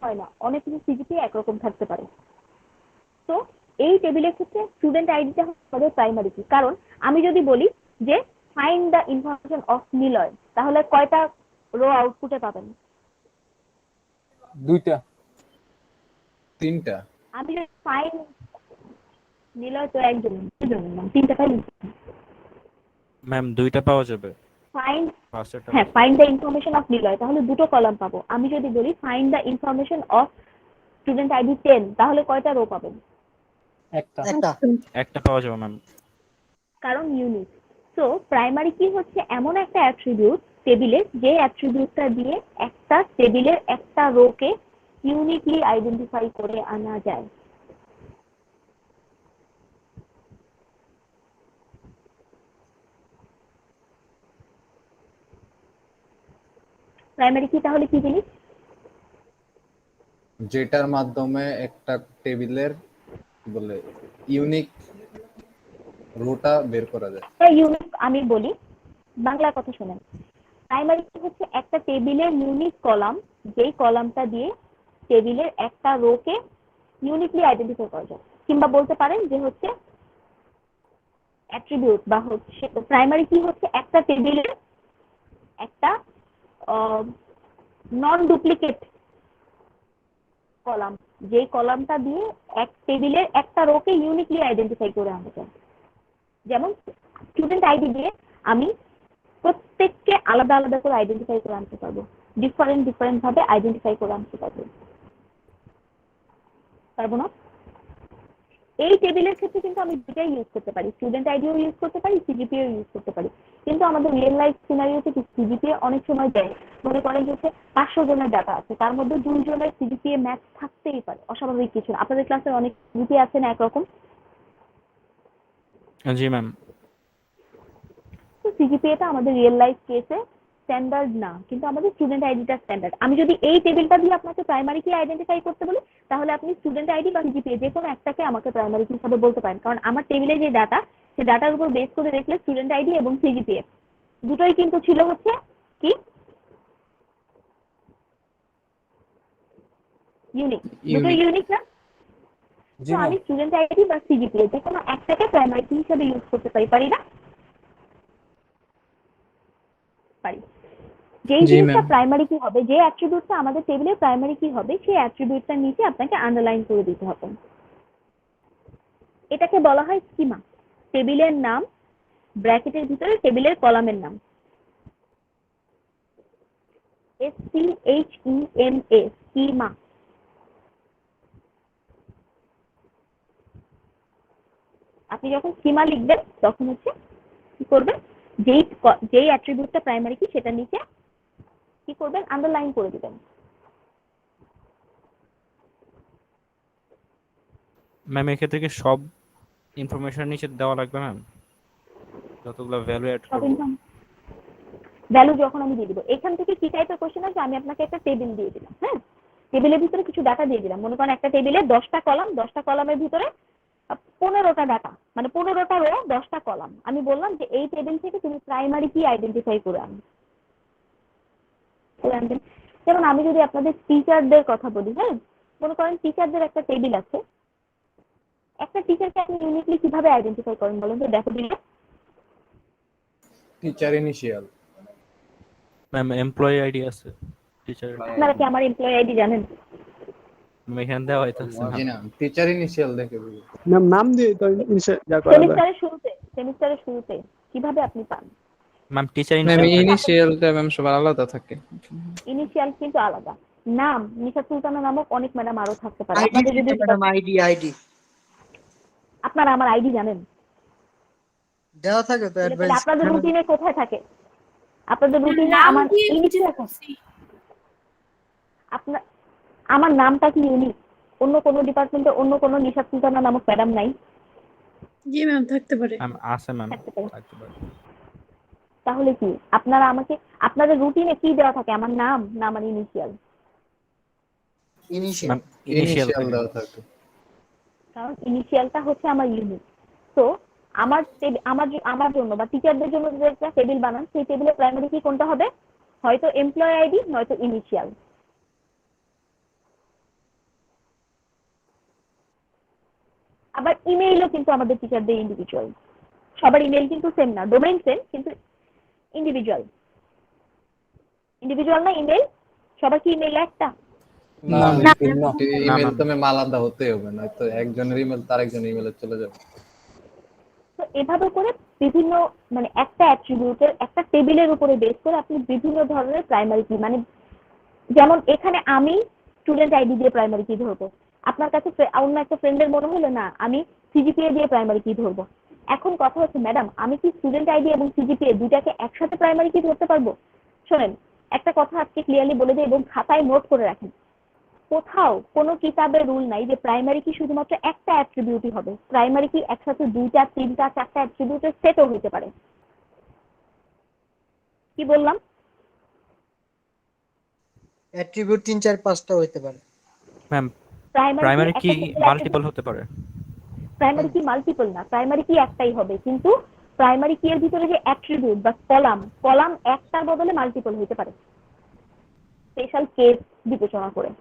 হয় না। অনেক কিছু সিজিপিএ একরকম থাকতে পারে। তো এই টেবিলের ক্ষেত্রে স্টুডেন্ট আইডিটা হবে প্রাইমারি কি। কারণ আমি যদি বলি যে find the information of Niloy, তাহলে কয়টা রো আউটপুটে পাবেন? দুইটা তিনটা আমি যদি ফাইন্ড নিলয়, তো একজন দুজনের নাম, 3টা ফাইল। ম্যাম দুইটা পাওয়া যাবে। ফাইন্ড, ফার্স্টটা হ্যাঁ, find the information of Niloy, তাহলে 2টো কলাম পাবো। আমি যদি বলি find the information of student ID 10, তাহলে কয়টা রো পাবেন? একটা। একটা পাওয়া যাবে ম্যাম। কারণ ইউনিক। সো প্রাইমারি কি হচ্ছে এমন একটা অ্যাট্রিবিউট টেবিলে, যে অ্যাট্রিবিউটটা দিয়ে একটা টেবিলের একটা রোকে ইউনিকলি আইডেন্টিফাই করে আনা যায়। প্রাইমারি কি তাহলে কি জিনিস? যেটার মাধ্যমে একটা টেবিলের কি বলে ইউনিক রোটা বের করা যায় ইউনিক আমি বলি, বাংলা কথা শোনেন। প্রাইমারি কি হচ্ছে একটা টেবিলের ইউনিক কলাম, যেই কলামটা দিয়ে টেবিলের একটা রোকে ইউনিকলি আইডেন্টিফাই করা যায়, কিংবা বলতে পারেন যে হচ্ছে অ্যাট্রিবিউট, বা হচ্ছে প্রাইমারি কি হচ্ছে একটা টেবিলের একটা নন ডুপ্লিকেট কলাম, যে কলামটা দিয়ে এক টেবিলের একটা রোকে ইউনিকলি আইডেন্টিফাই করে আনতে চাই। যেমন স্টুডেন্ট আইডি দিয়ে আমি প্রত্যেককে আলাদা আলাদা করে আইডেন্টিফাই করে আনতে পারবো, ডিফারেন্ট ভাবে আইডেন্টিফাই করে আনতে পারবো না? এই টেবিলের ক্ষেত্রে কিন্তু আমি দুটাই ইউজ করতে পারি, স্টুডেন্ট আইডিও ইউজ করতে পারি, সিজিপিএ ইউজ করতে পারি। কিন্তু আমাদের রিয়েল লাইফ সিনারিওতে সিজিপিএ অনেক সময় দেয়, মনে করেন যে 500 জনের ডাটা আছে, তার মধ্যে 2 জনের সিজিপিএ ম্যাচ থাকতেই পারে, অস্বাভাবিক কিছু না। আপনাদের ক্লাসে অনেক সিজিপিএ আছে না একরকম? জি ম্যাম। তো সিজিপিএটা আমাদের রিয়েল লাইফ কেসে স্ট্যান্ডার্ড না, কিন্তু আমাদের স্টুডেন্ট আইডিটা স্ট্যান্ডার্ড। আমি যদি এই টেবিলটা দিয়ে আপনাকে প্রাইমারি কি আইডেন্টিফাই করতে বলি, তাহলে আপনি স্টুডেন্ট আইডি বা সিজিপিএ যে কোনো একটাকে আমাকে প্রাইমারি কি হিসাবে বলতে পারেন। কারণ আমার টেবিলে যে ডাটা, সেই ডাটার উপর বেস করে দেখলে স্টুডেন্ট আইডি এবং সিজিপিএ দুটোই কিন্তু ছিল হচ্ছে কি ইউনিক, দুটো ইউনিক ইউনিক না? জি তো ম্যাম। আমি স্টুডেন্ট আইডি বা সিজিপিএ যে কোনো একটাকে প্রাইমারি কি হিসাবে ইউজ করতে পারি না? পারি। যেই জি জিনিসটা ম্যাম প্রাইমারি কি হবে, যে অ্যাট্রিবিউটটা আমাদের টেবিলে প্রাইমারি কি হবে, সেই অ্যাট্রিবিউটটার নিচে আপনাকে আন্ডারলাইন করে দিতে হবে। এটাকে বলা হয় স্কিমা। টেবিলের নাম ব্র্যাকেটের ভিতরে টেবিলের কলামের নাম, SCHEMA, স্কিমা। আপনি যখন স্কিমা লিখবেন তখন হচ্ছে কি করবেন, যেই অ্যাট্রিবিউটটা প্রাইমারি কি সেটা নিচে কি করবেন, আন্ডারলাইন করে দিবেন। ম্যাম এক্ষেত্রে কি সব ইনফরমেশন নিচে দেওয়া লাগবে ম্যাম, যতগুলো ভ্যালু অ্যাড সব করব? ভ্যালু যখন আমি দিয়ে দিব, এখান থেকে কি টাইপের কোশ্চেন আছে, আমি আপনাকে একটা টেবিল দিয়ে দিলাম, হ্যাঁ, টেবিলের ভিতরে কিছু ডাটা দিয়ে দিলাম। মনে করেন একটা টেবিলে 10টা কলাম, 10টা কলামের ভিতরে 15টা ডাটা, মানে 15টা রো, 10টা কলাম। আমি বললাম যে এই টেবিল থেকে তুমি প্রাইমারি কি আইডেন্টিফাই করে আনবেন। যেমন আমি যদি আপনাদের টিচারদের কথা বলি, হ্যাঁ, মনে করেন টিচারদের একটা টেবিল আছে। একটা টিচারকে আপনি ইউনিকলি কিভাবে আইডেন্টিফাই করেন বলেন তো, দেখো দিলে। Teacher initial. Ma'am employee ID আছে টিচার, আপনারা কি আমার এমপ্লয়ি আইডি জানেন? এখানে দেওয়া হইতাছে জি ম্যাম। না, টিচার ইনিশিয়াল দেখে দিবি। ম্যাম নাম দিয়ে তো যা করা যায়। সেমিস্টারের শুরুতে কিভাবে আপনি পান? ম্যাম টিচার ম্যাম ইনিশিয়াল থাকে। ইনিশিয়ালটা ম্যাম সবার আলাদা থাকে। ইনিশিয়াল কিন্তু আলাদা। নাম নিশা সুলতানা নামক অনেক ম্যাডাম আরো থাকতে পারে। আইডি আপনাদের যদি ম্যাডাম, আইডি আপনারা আমার আইডি জানেন, দেওয়া থাকে তো তাহলে অ্যাডভাইস। আপনাদের রুটিনে কোথায় থাকে? আপনাদের রুটিনে নাম আমার দিয়ে ইনিশিয়াল করছি। আপনার আমার নামটা কি ইউনিক? অন্য কোনো ডিপার্টমেন্টে অন্য কোনো নিশা সুলতানা নামক ম্যাডাম নাই? জি ম্যাম, থাকতে পারে। ম্যাম আছে ম্যাম, থাকতে পারে। থাকতে পারে। তাহলে কি আপনারা আমাকে, আপনাদের রুটিনে কি দেওয়া থাকে, আমার নাম না আমার initial? Initial. Ma'am initial initial থাকে। দেওয়া থাকে। কারণ ইনিশিয়ালটা হচ্ছে আমার ইউনিক। তো আমার জন্য বা টিচারদের জন্য যে একটা টেবিল বানান, সেই টেবিলে প্রাইমারি কি কোনটা হবে? হয়তো এমপ্লয় আইডি, নয়তো ইনিশিয়াল। আবার ইমেইলও কিন্তু আমাদের টিচারদের ইন্ডিভিজুয়াল। সবার ইমেইল কিন্তু সেম না, ডোমেইন সেম কিন্তু ইন্ডিভিজুয়াল। ইন্ডিভিজুয়াল না ইমেইল? সবার কি ইমেইল একটা? না, না ভিন্ন না ইমেল ম্যাম। তো ম্যাম আলাদা হতে হবে, নয়তো একজনের ইমেল তার একজনের ইমেলে চলে যাবে। তো এভাবে করে বিভিন্ন, মানে একটা অ্যাট্রিবিউটের একটা টেবিলের উপরে বেস করে আপনি বিভিন্ন ধরনের প্রাইমারি কি, মানে যেমন এখানে আমি স্টুডেন্ট আইডি দিয়ে প্রাইমারি কি ধরবো, আপনার কাছে অন্য একটা ফ্রেন্ডের মনে হলো না আমি সিজিপিএ দিয়ে প্রাইমারি কি ধরবো। এখন কথা হচ্ছে ম্যাডাম, আমি কি স্টুডেন্ট আইডি এবং সিজিপিএ দুটাকে একসাথে প্রাইমারি কি ধরতে পারবো? শোনেন, একটা কথা আজকে ক্লিয়ারলি বলে দিই এবং খাতায় নোট করে রাখেন। কোথাও কোনো কিতাবের রুল নাই যে প্রাইমারি কি শুধুমাত্র একটা অ্যাট্রিবিউটই হবে। প্রাইমারি কি একসাথে 2টা 3টা 4টা অ্যাট্রিবিউটের সেটও হতে পারে। কি বললাম? অ্যাট্রিবিউট 3 4 5টা হইতে পারে। ম্যাম প্রাইমারি প্রাইমারি কি কি একটা মাল্টিপল হতে পারে? প্রাইমারি কি মাল্টিপল না, প্রাইমারি কি একটাই হবে, কিন্তু প্রাইমারি কি এর ভিতরে যে অ্যাট্রিবিউট বা কলাম একটার বদলে মাল্টিপল হতে পারে, স্পেশাল কেস বিবেচনা করে।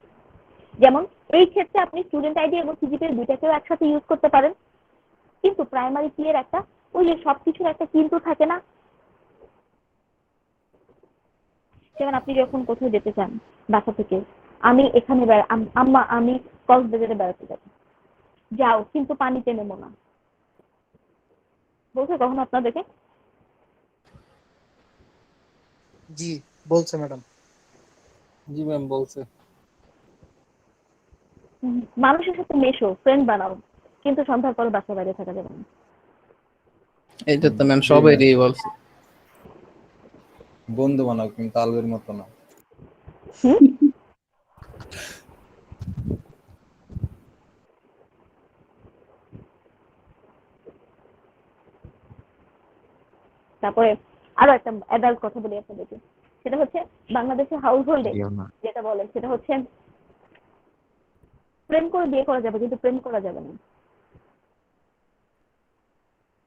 যেমন এই ক্ষেত্রে আপনি স্টুডেন্ট আইডি এবং সিজিপিএ দুইটাকেও একসাথে ইউজ করতে পারেন, কিন্তু প্রাইমারি কি এর একটা ওই যে সবকিছুর একটা কিন্তু থাকে না। যেমন আপনি যখন কোথাও যেতে চান বাসা থেকে, আমি এখানে আম্মা আমি কক্সবাজারে বেড়াতে যাবো, যাও কিন্তু পানিতে নেমো না, বলছে কখনো আপনাদেরকে? জি বলছে ম্যাডাম। জি ম্যাম বলছে। মানুষের সাথে মেশো, ফ্রেন্ড বানাও, কিন্তু সন্ধ্যার পর বাসা বাইরে থাকা যাবে না। এটা তো ম্যাম সবাই দিয়ে বলছে। বন্ধু বানাও, কিন্তু আলবের মতো না। হুম? তারপরে আরো একটা অ্যাডাল্ট কথা বলি আপনাদেরকে, সেটা হচ্ছে বাংলাদেশের হাউস হোল্ডে যেটা বলে সেটা হচ্ছে প্রেম করে বিয়ে করা যাবে, কিন্তু প্রেম করা যাবে না।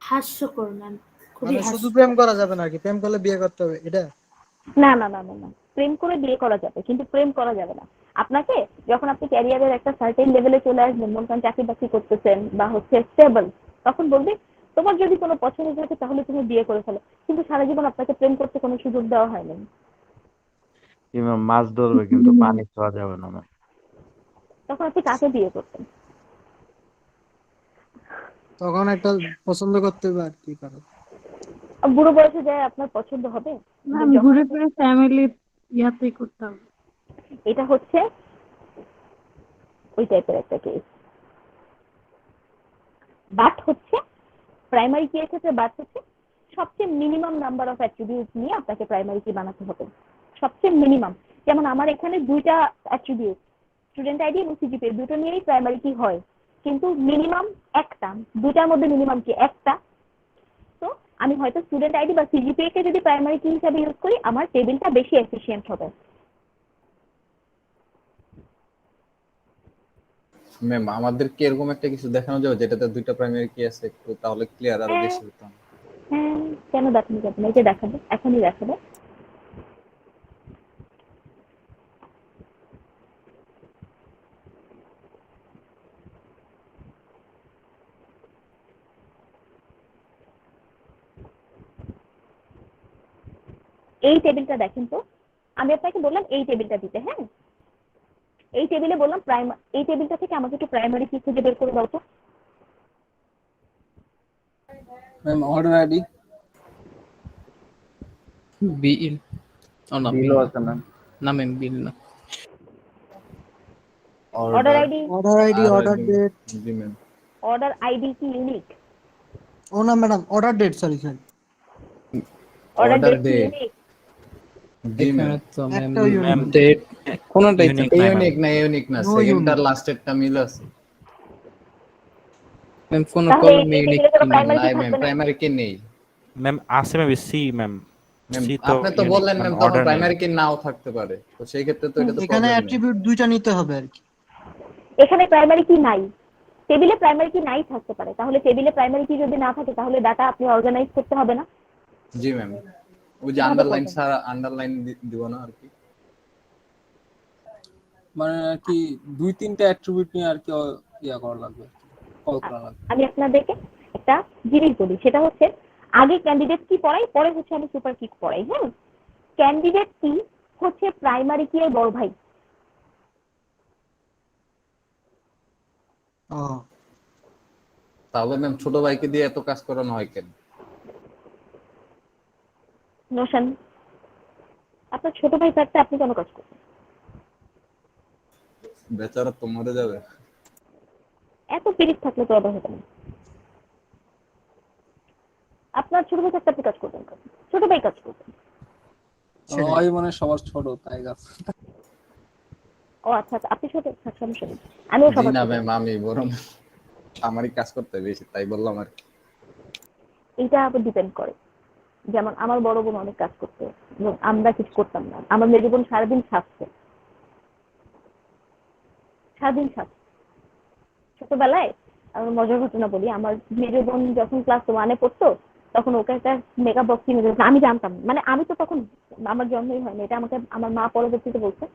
হাস্যকর ম্যাম, খুবই মানে শুধু হাস্য। প্রেম করা যাবে না, কি প্রেম করলে বিয়ে করতে হবে এটা? না না না না না, প্রেম করে বিয়ে করা যাবে কিন্তু প্রেম করা যাবে না। আপনাকে যখন আপনি ক্যারিয়ারের একটা সার্টেন লেভেলে চলে আসবেন, মনে করেন চাকরি বাকরি করতেছেন বা হচ্ছে স্টেবল, তখন বলবে তোমার যদি কোনো পছন্দ থাকে তাহলে তুমি বিয়ে করে ফেলো, কিন্তু সারা জীবন আপনাকে প্রেম করতে কোনো সুযোগ দেওয়া হয়নি। ম্যাম মাছ ধরবে কিন্তু পানি খাওয়া যাবে না ম্যাম। তখন আপনি কাকে বিয়ে করতেন? তখন একটা পছন্দ করতে হবে আর কি করো। বুড়ো বয়সে যায় আপনার পছন্দ হবে? ম্যাম যখন ঘুরে ফিরে ফ্যামিলির ইয়াতেই করতে হবে। এটা হচ্ছে ওই টাইপের একটা কেস। বাট হচ্ছে প্রাইমারি কি এর ক্ষেত্রে বাট হচ্ছে সবচেয়ে মিনিমাম নাম্বার অফ অ্যাট্রিবিউট নিয়ে আপনাকে প্রাইমারি কি বানাতে হবে, সবচেয়ে মিনিমাম। যেমন আমার এখানে দুইটা অ্যাট্রিবিউট, স্টুডেন্ট আইডি এবং সিজিপিএ, দুটো নিয়েই প্রাইমারি কি হয়, কিন্তু মিনিমাম একটা, দুটার মধ্যে মিনিমাম কি একটা। তো আমি হয়তো স্টুডেন্ট আইডি বা সিজিপিএ কে যদি প্রাইমারি কি হিসাবে ইউজ করি, আমার টেবিলটা বেশি এফিশিয়েন্ট হবে। ম্যাম আমাদের কি এরকম একটা কিছু দেখানো যাবে যেটাতে দুইটা প্রাইমারি কি আছে, একটু তাহলে ক্লিয়ার আরো বেশি হতো। হ্যাঁ, কেন দেখানো যাবে না? এই যে দেখাবো, এখনই দেখাবো। এই টেবিলটা দেখেন তো, আমি আপনাকে বললাম এই টেবিলটা দিতে। হ্যাঁ, এই টেবিলে বললাম এই টেবিলটা থেকে আমাকে একটু প্রাইমারি কি খুঁজে বের করে দাও তো। ম্যাম অর্ডার আইডি বিল ও না বিলও আছে ম্যাম। না ম্যাম বিল না order ID, order ID, order date. জি ম্যাম। অর্ডার আইডি কি ইউনিক? ও না madam, order date, sorry. Order Order date কি date। ইউনিক? জি এখানে ম্যাম। তো ম্যাম একটাও ম্যাম ইউনিক। ডেট কোনটাই তো Unique না, ইউনিক না, ইউনিক না, No সেকেন্ডটার unique। লাস্টেরটা মিল আছে। ম্যাম কোন তাহলে কলমে এই ইউনিক টেবিলে কোনো নাই প্রাইমারি কি ম্যাম, থাকবে না? প্রাইমারি কি নেই ম্যাম আছে ম্যাম, সি ম্যাম। ম্যাম। সি তো আপনি তো unique, বললেন ম্যাম তখন order নেই। প্রাইমারি কি নাও থাকতে পারে, তো সেই ক্ষেত্রে তো এটা তো এখানে প্রবলেম নেই। অ্যাট্রিবিউট দুইটা নিতে হবে আর কি। এখানে প্রাইমারি কি নাই, টেবিলে প্রাইমারি কি নাই থাকতে পারে। তাহলে টেবিলে প্রাইমারি কি যদি না থাকে তাহলে ডাটা আপনি অর্গানাইজ করতে হবে না। জি ম্যাম। ওই যে কিভাবে আন্ডারলাইন করবেন? ছাড়া আন্ডারলাইন দিব না আর কি। মানে আর কি দুই তিনটা অ্যাট্রিবিউট নিয়ে আর কি ইয়া করা লাগবে, কল করা লাগবে। আমি আপনাদেরকে একটা জিনিস বলি, সেটা হচ্ছে আগে ক্যান্ডিডেট কি পড়াই, পরে হচ্ছে আমি সুপার কি পড়াই। হ্যাঁ, ক্যান্ডিডেট কি হচ্ছে প্রাইমারি কি এর বড় ভাই। ও তাহলে ম্যাম ছোট ভাইকে দিয়ে এত কাজ করানো হয় কেন? নোশন, আপনার ছোট ভাই থাকতে আপনি কেন কাজ করবেন? বেচারা তো মরে যাবে। এত পিরিত থাকলে তো আবার হবে না। আপনার ছোট ভাই থাকতে আপনি কাজ করবেন কেন? ছোট ভাই কাজ করবেন। সবাই মানে সবার ছোট তাই কাজ। ও আচ্ছা আচ্ছা, আপনি ছোট, সমস্যা নেই, আমিও জি সবার না ছোট। ম্যাম, আমি বরং আমারই কাজ করতে বেশি, তাই বললাম আর কি। এটা আবার ডিপেন্ড করে। যেমন আমার বড় বোন অনেক কাজ করতে এবং আমরা কিছু করতাম না। আমার মেজো বোন সারাদিন সাজছে, সারাদিন সাজছে। ছোটবেলায় আমার মজার ঘটনা বলি, আমার মেজো বোন যখন ক্লাস 1-এ পড়তো তখন ওকে একটা মেকআপ বক্স কিনে দিয়েছে। আমি জানতাম, মানে আমি তো তখন, আমার জন্মই হয়নি, এটা আমাকে আমার মা পরবর্তীতে বলছে।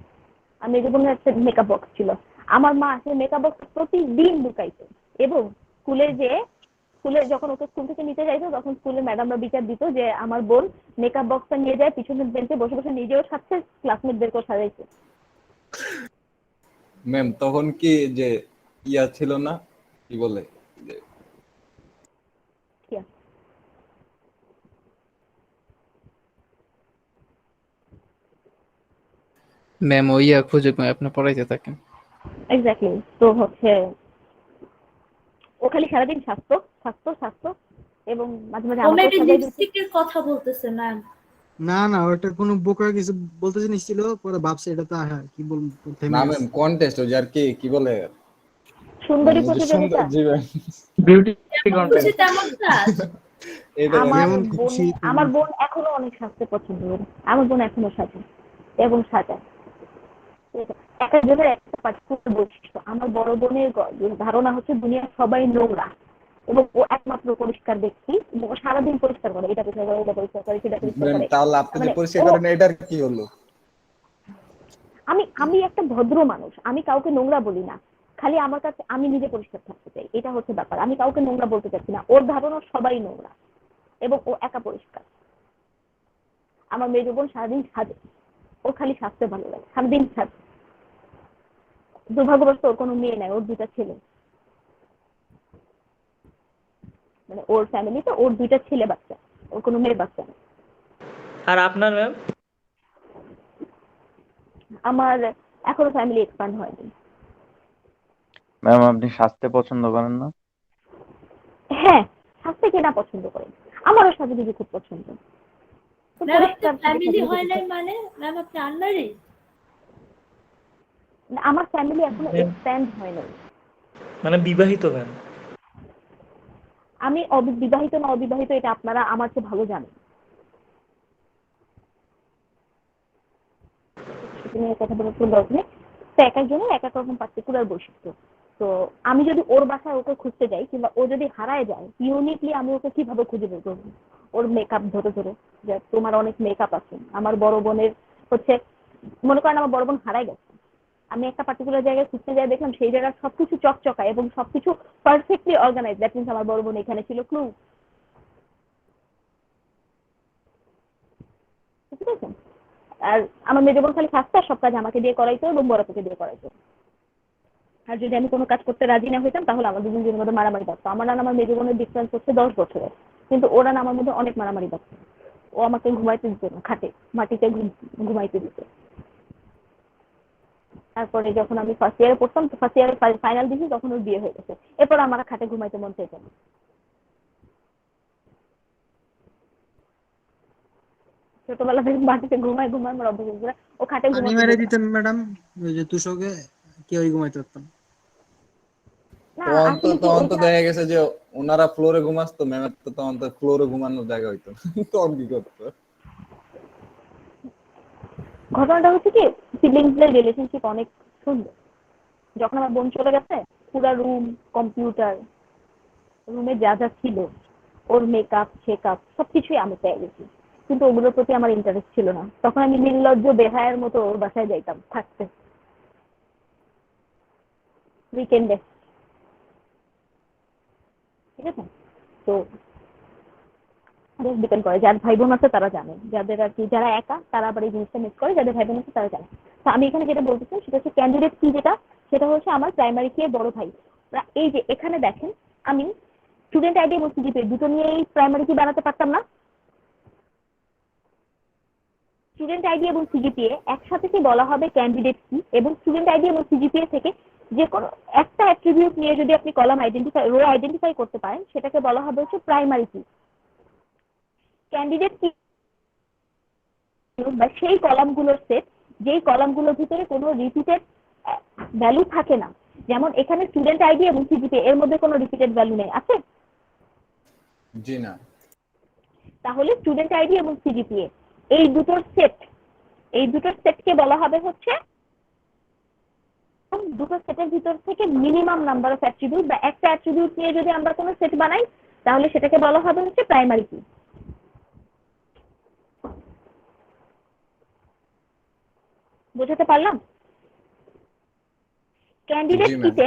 আর মেজো বোনের একটা মেকআপ বক্স ছিল, আমার মা সেই মেকআপ বক্স প্রতিদিন লুকাইতো এবং স্কুলে যখন ওকে স্কুল থেকে নিতে যাইতো তখন স্কুলের ম্যাডামরা বিচার দিত যে আমার বোন মেকআপ বক্সটা নিয়ে যায় পিছনের বেঞ্চে বসে বসে নিজেও সাজছে, ক্লাসমেটদের কেও সাজাইছে। ম্যাম তখন কি যে ইয়া ছিল না, কি বলে যে কি আছে? ম্যাম ওইয়া খুঁজে আপনি পড়াইতে থাকেন। এক্স্যাক্টলি। তো হচ্ছে ও খালি সারাদিন স্বাস্থ্য এবং মাঝে মাঝে ও আমাকে মেবি সাজাই দিত। লিপস্টিকের কথা বলতেছে ম্যাম। না না, ওটা কোনো বোকা কিছু বলতে জিনিসছিল, পরে ভাবছে এটা তো হ্যাঁ কি বলবো, না থেমে ম্যাম গেছে। কন্টেস্ট ওই যে আর কি বলে সুন্দরী ওই যে প্রতিযোগিতা। জি ম্যাম। বিউটি যেমন খুশি তেমন কাজ। এটা আমার যেমন বোন, খুশি তেমন আমার বোন এখনো অনেক সাজতে পছন্দ করে। আমার বোন এখনো সাজে এবং সাজায়। একটা জনের একটা পার্টিকুলার বৈশিষ্ট্য। আমার বড় বোনের ধারণা হচ্ছে দুনিয়ার সবাই নোংরা এবং ও একমাত্র পরিষ্কার ব্যক্তি এবং ও সারাদিন পরিষ্কার করে, এটা পরিষ্কার করে, এটা পরিষ্কার করে, সেটা পরিষ্কার ম্যাম করে। তাহলে আপনি যে মানে পরিষ্কার ও, করেন এটার কি হলো? আমি আমি একটা ভদ্র মানুষ, আমি কাউকে নোংরা বলি না, খালি আমার কাছে আমি নিজে পরিষ্কার থাকতে চাই, এটা হচ্ছে ব্যাপার। আমি কাউকে নোংরা বলতে চাচ্ছি না, ওর ধারণা সবাই নোংরা এবং ও একা পরিষ্কার। আমার মেয়ে বোন সারাদিন সাজে, ওর খালি সাজতে ভালো লাগে, সারাদিন সাজে। দুর্ভাগ্যবশত ওর কোনো মেয়ে নাই, ওর 2টা ছেলে, মানে ওর ফ্যামিলিতে ওর 2টা ছেলে বাচ্চা, ওর কোনো মেয়ে বাচ্চা নেই। আর আপনার ম্যাম? আমার এখনো ফ্যামিলি এক্সপ্যান্ড হয়নি। ম্যাম আপনি সাজতে পছন্দ করেন না? হ্যাঁ, সাজতে কে না পছন্দ করে, আমারও সাজুগুজু খুব পছন্দ। তো ম্যাম পরিষ্কার আপনার ফ্যামিলি সাজুগুজু হয় নাই করতে- মানে ম্যাম আপনি আনম্যারিড? আমার ফ্যামিলি এখনো এক্সপ্যান্ড হয় নাই। মানে বিবাহিত ম্যাম? আমি বিবাহিত না অবিবাহিত এটা আপনারা আমার চেয়ে ভালো জানেন। সেটা নিয়ে কথা বলার কোনো দরকার নেই। তো এক একজনের এক এক রকম পার্টিকুলার বৈশিষ্ট্য। তো আমি যদি ওর বাসায় ওকে খুঁজতে যাই কিংবা ও যদি হারায় যায়, ইউনিকলি আমি ওকে কিভাবে খুঁজে বের করবো? ওর মেকআপ ধরে ধরে, যে তোমার অনেক মেকআপ আছে। আমার বড় বোনের হচ্ছে, মনে করেন আমার বড় বোন হারায় গেছে, আমি একটা পার্টিকুলার জায়গায় খুঁজতে যাই, দেখলাম সেই জায়গার সবকিছু চকচকা এবং সবকিছু পারফেক্টলি অর্গানাইজ, দ্যাট মিনস আমার বড় বোন এখানে ছিল, ক্লু। ঠিক আছে? আর আমার মেয়ে বোন খালি সাজতে সব কাজ আমাকে দিয়ে করাইতো এবং বড় থেকে দিয়ে করাইতো। আর যদি আমি কোনো কাজ করতে রাজি না হইতাম তাহলে আমার দুজনের মধ্যে মারামারি বাঁধতো। আমার আর আমার মেয়ে বোনের ডিফারেন্স হচ্ছে 10 বছরের, কিন্তু ওরা না আমার মধ্যে অনেক মারামারি বাঁধতো। ও আমাকে ঘুমাইতে দিত না, খাটে মাটিতে ঘুমাইতে দিত। তারপরে যখন আমি ফার্স্ট ইয়ারে পড়তাম, তো ফার্স্ট ইয়ারে ফাইনাল দিছি, তখন ওর বিয়ে হয়ে গেছে। এরপর আমার আর খাটে ঘুমাইতে মন চাইতো না। ছোটবেলা থেকে মাটিতে ঘুমায় ঘুমায় আমার অভ্যাস হয়ে গেছে। ও খাটে পানি ঘুমাতে মেরে দিত না। দিতেন ম্যাডাম, ওই যে তুষকে কেউই ঘুমাইতে পারতাম। না তো আসলে কি তখন তো ওইটা, দেখা গেছে যে ওনারা ফ্লোরে ঘুমাতো, ম্যামের তো তখন তো ফ্লোরে ঘুমানোর জায়গা হইতো না। তখন কি করতো? ঘটনাটা হচ্ছে কি, সিবলিংসদের রিলেশনশিপ অনেক সুন্দর। যখন আমার বোন চলে গেছে, পুরো রুম, কম্পিউটার, রুমে যা যা ছিল, ওর মেকআপ শেকআপ সবকিছুই আমি পেয়ে গেছি, কিন্তু ওগুলোর প্রতি আমার ইন্টারেস্ট ছিল না। তখন আমি নির্লজ্জ বেহায়ের মতো ওর বাসায় যাইতাম থাকতে উইকেন্ডে। ঠিক আছে? তো ডিপেন্ড করে, যার ভাই বোন আছে তারা জানে, যাদের আর কি যারা একা তারা আবার এই জিনিসটা মিস করে, যাদের ভাই বোন আছে তারা জানে। তো আমি এখানে যেটা বলতে চাই সেটা হচ্ছে ক্যান্ডিডেট কি, যেটা সেটা হচ্ছে আমার প্রাইমারি কি বড় ভাই। এই যে এখানে দেখেন, আমি স্টুডেন্ট আইডি এবং সিজিপিএ দুটো নিয়েই প্রাইমারি কি বানাতে পারতাম না? স্টুডেন্ট আইডি এবং সিজিপিএ একসাথে কি বলা হবে ক্যান্ডিডেট কি, এবং স্টুডেন্ট আইডি এবং সিজিপিএ থেকে যে কোনো একটা অ্যাট্রিবিউট নিয়ে যদি আপনি কলাম আইডেন্টিফাই, রো আইডেন্টিফাই করতে পারেন, সেটাকে বলা হবে হচ্ছে প্রাইমারি কি। ক্যান্ডিডেট কি বা সেই কলামগুলোর সেট, যেই কলামগুলোর ভিতরে কোনো রিপিটেড ভ্যালু থাকে না। যেমন এখানে স্টুডেন্ট আইডি এবং সিজিপিএ এর মধ্যে কোনো রিপিটেড ভ্যালু নেই, আছে? জি না। তাহলে স্টুডেন্ট আইডি এবং সিজিপিএ এই দুটোর সেট, এই দুটোর সেটকে বলা হবে হচ্ছে, দুটো সেটের ভিতর থেকে মিনিমাম নাম্বার অফ অ্যাট্রিবিউট বা একটা অ্যাট্রিবিউট নিয়ে যদি আমরা কোনো সেট বানাই, তাহলে সেটাকে বলা হবে হচ্ছে প্রাইমারি কি। বুঝতে পারলাম? ক্যান্ডিডেট জি ম্যাম। কিতে,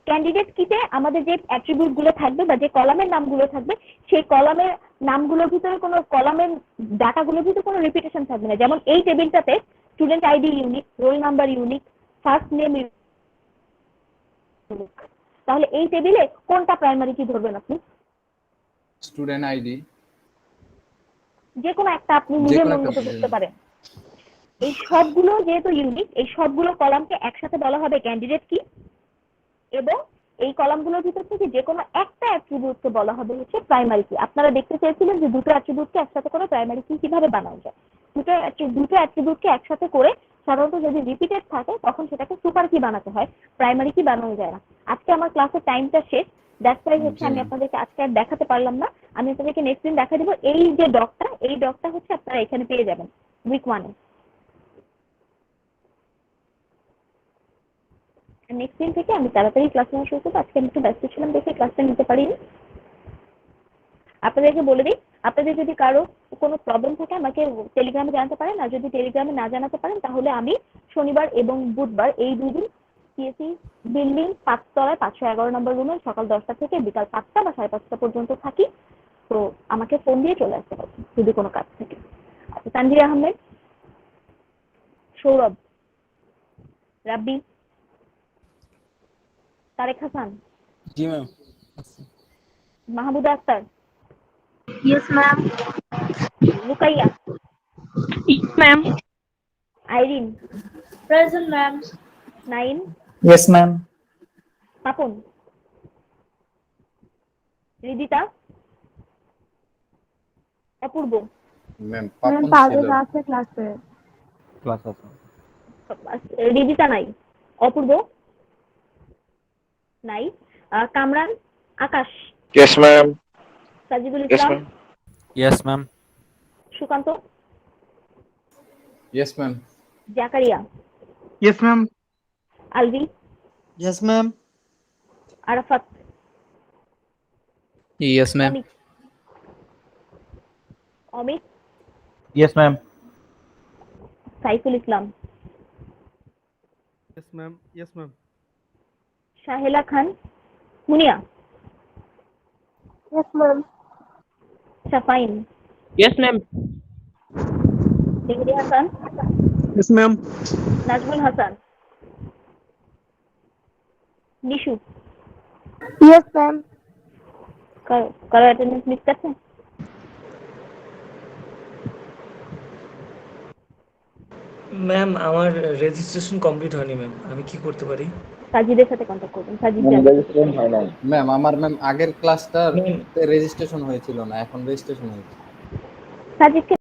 ক্যান্ডিডেট কিতে আমাদের যে অ্যাট্রিবিউট গুলো থাকবে বা যে কলামের নামগুলো থাকবে, সেই কলামের নামগুলোর ভিতরে কোনো কলামের ডাটাগুলোর ভিতরে কোনো রিপিটেশন থাকবে না। যেমন এই টেবিলটাতে student ID unique, roll number unique, first name unique, তাহলে এই টেবিলে কোনটা প্রাইমারি কি ধরবেন আপনি? Student ID. যে কোনো একটা আপনি যে নিজের কোনো মন একটা মতো দিয়ে ধরতে দিন। পারেন। এই সবগুলো যেহেতু ইউনিক, এই সবগুলো কলামকে একসাথে বলা হবে ক্যান্ডিডেট কি, এবং এই কলামগুলোর ভিতর থেকে যে কোনো একটা অ্যাট্রিবিউটকে বলা হবে হচ্ছে প্রাইমারি কি। আপনারা দেখতে চেয়েছিলেন যে দুটো অ্যাট্রিবিউটকে একসাথে করে প্রাইমারি কি কিভাবে বানানো যায়। দুটো অ্যাট্রিবিউটকে একসাথে করে সাধারণত যদি রিপিটেড থাকে তখন সেটাকে সুপার কি বানাতে হয়, প্রাইমারি কি বানানো যায় না। আজকে আমার ক্লাসের টাইমটা শেষ, দ্যাটস ওয়াই হচ্ছে আমি আপনাদেরকে আজকে আর দেখাতে পারলাম না। আমি আপনাদেরকে নেক্সট দিন দেখা দেবো। এই যে ডকটা, এই ডকটা হচ্ছে আপনারা এখানে পেয়ে যাবেন উইক 1-এ। নেক্সট দিন থেকে আমি তাড়াতাড়ি ক্লাস নেওয়া শুরু করবো। আজকে আমি একটু ব্যস্ত ছিলাম দেখে ক্লাসটা নিতে পারিনি। আপনাদেরকে বলে দিই, আপনাদের যদি কারো কোনো প্রবলেম থাকে আমাকে টেলিগ্রামে জানাতে পারেন, আর যদি টেলিগ্রামে না জানাতে পারেন তাহলে আমি শনিবার এবং বুধবার এই 2 দিন সিএসসি বিল্ডিং 5 তলায় 511 নম্বর রুমে সকাল 10টা থেকে বিকাল 5টা বা 5:30টা পর্যন্ত থাকি। তো আমাকে ফোন দিয়ে চলে আসতে পারেন যদি কোনো কাজ থাকে। আচ্ছা, তানভীর আহমেদ, সৌরভ, রাব্বি, তারেক হাসান, জি ma'am. Mahmuda Akter, yes ma'am. Rukaiya, ma'am. Irin, present ma'am. Naim, yes ma'am. Papon, Ridita, Apurba, ma'am Papon ছিল আছে ক্লাসে। ক্লাস আছে। রিদিতা নাই, অপূর্ব নাই, Kamran, Akash, yes ma'am. Sajidul yes Islam, ma'am. Yes ma'am. Sukanta, yes ma'am. Zakaria, yes ma'am. Alvi, yes ma'am. Arafat, yes ma'am. Amit, Amit, yes ma'am. Saiful Islam, yes ma'am. Yes ma'am. Shahela Khan, Munia, yes ma'am. Shafain, yes ma'am. Mehedi Hasan, yes ma'am. Nazmul Hasan, Nishu. Yes ma'am. কারো attendance miss করছে? Ma'am আমার registration complete হয়নি ma'am, আমি কি করতে পারি? সাজিদের সাথে contact করবেন, সাজিদ জানে। ম্যাম আমার ম্যাম আগের ক্লাসটার ম্যাম রেজিস্ট্রেশন হয়েছিল না, এখন রেজিস্ট্রেশন হয়েছে। সাজিদকে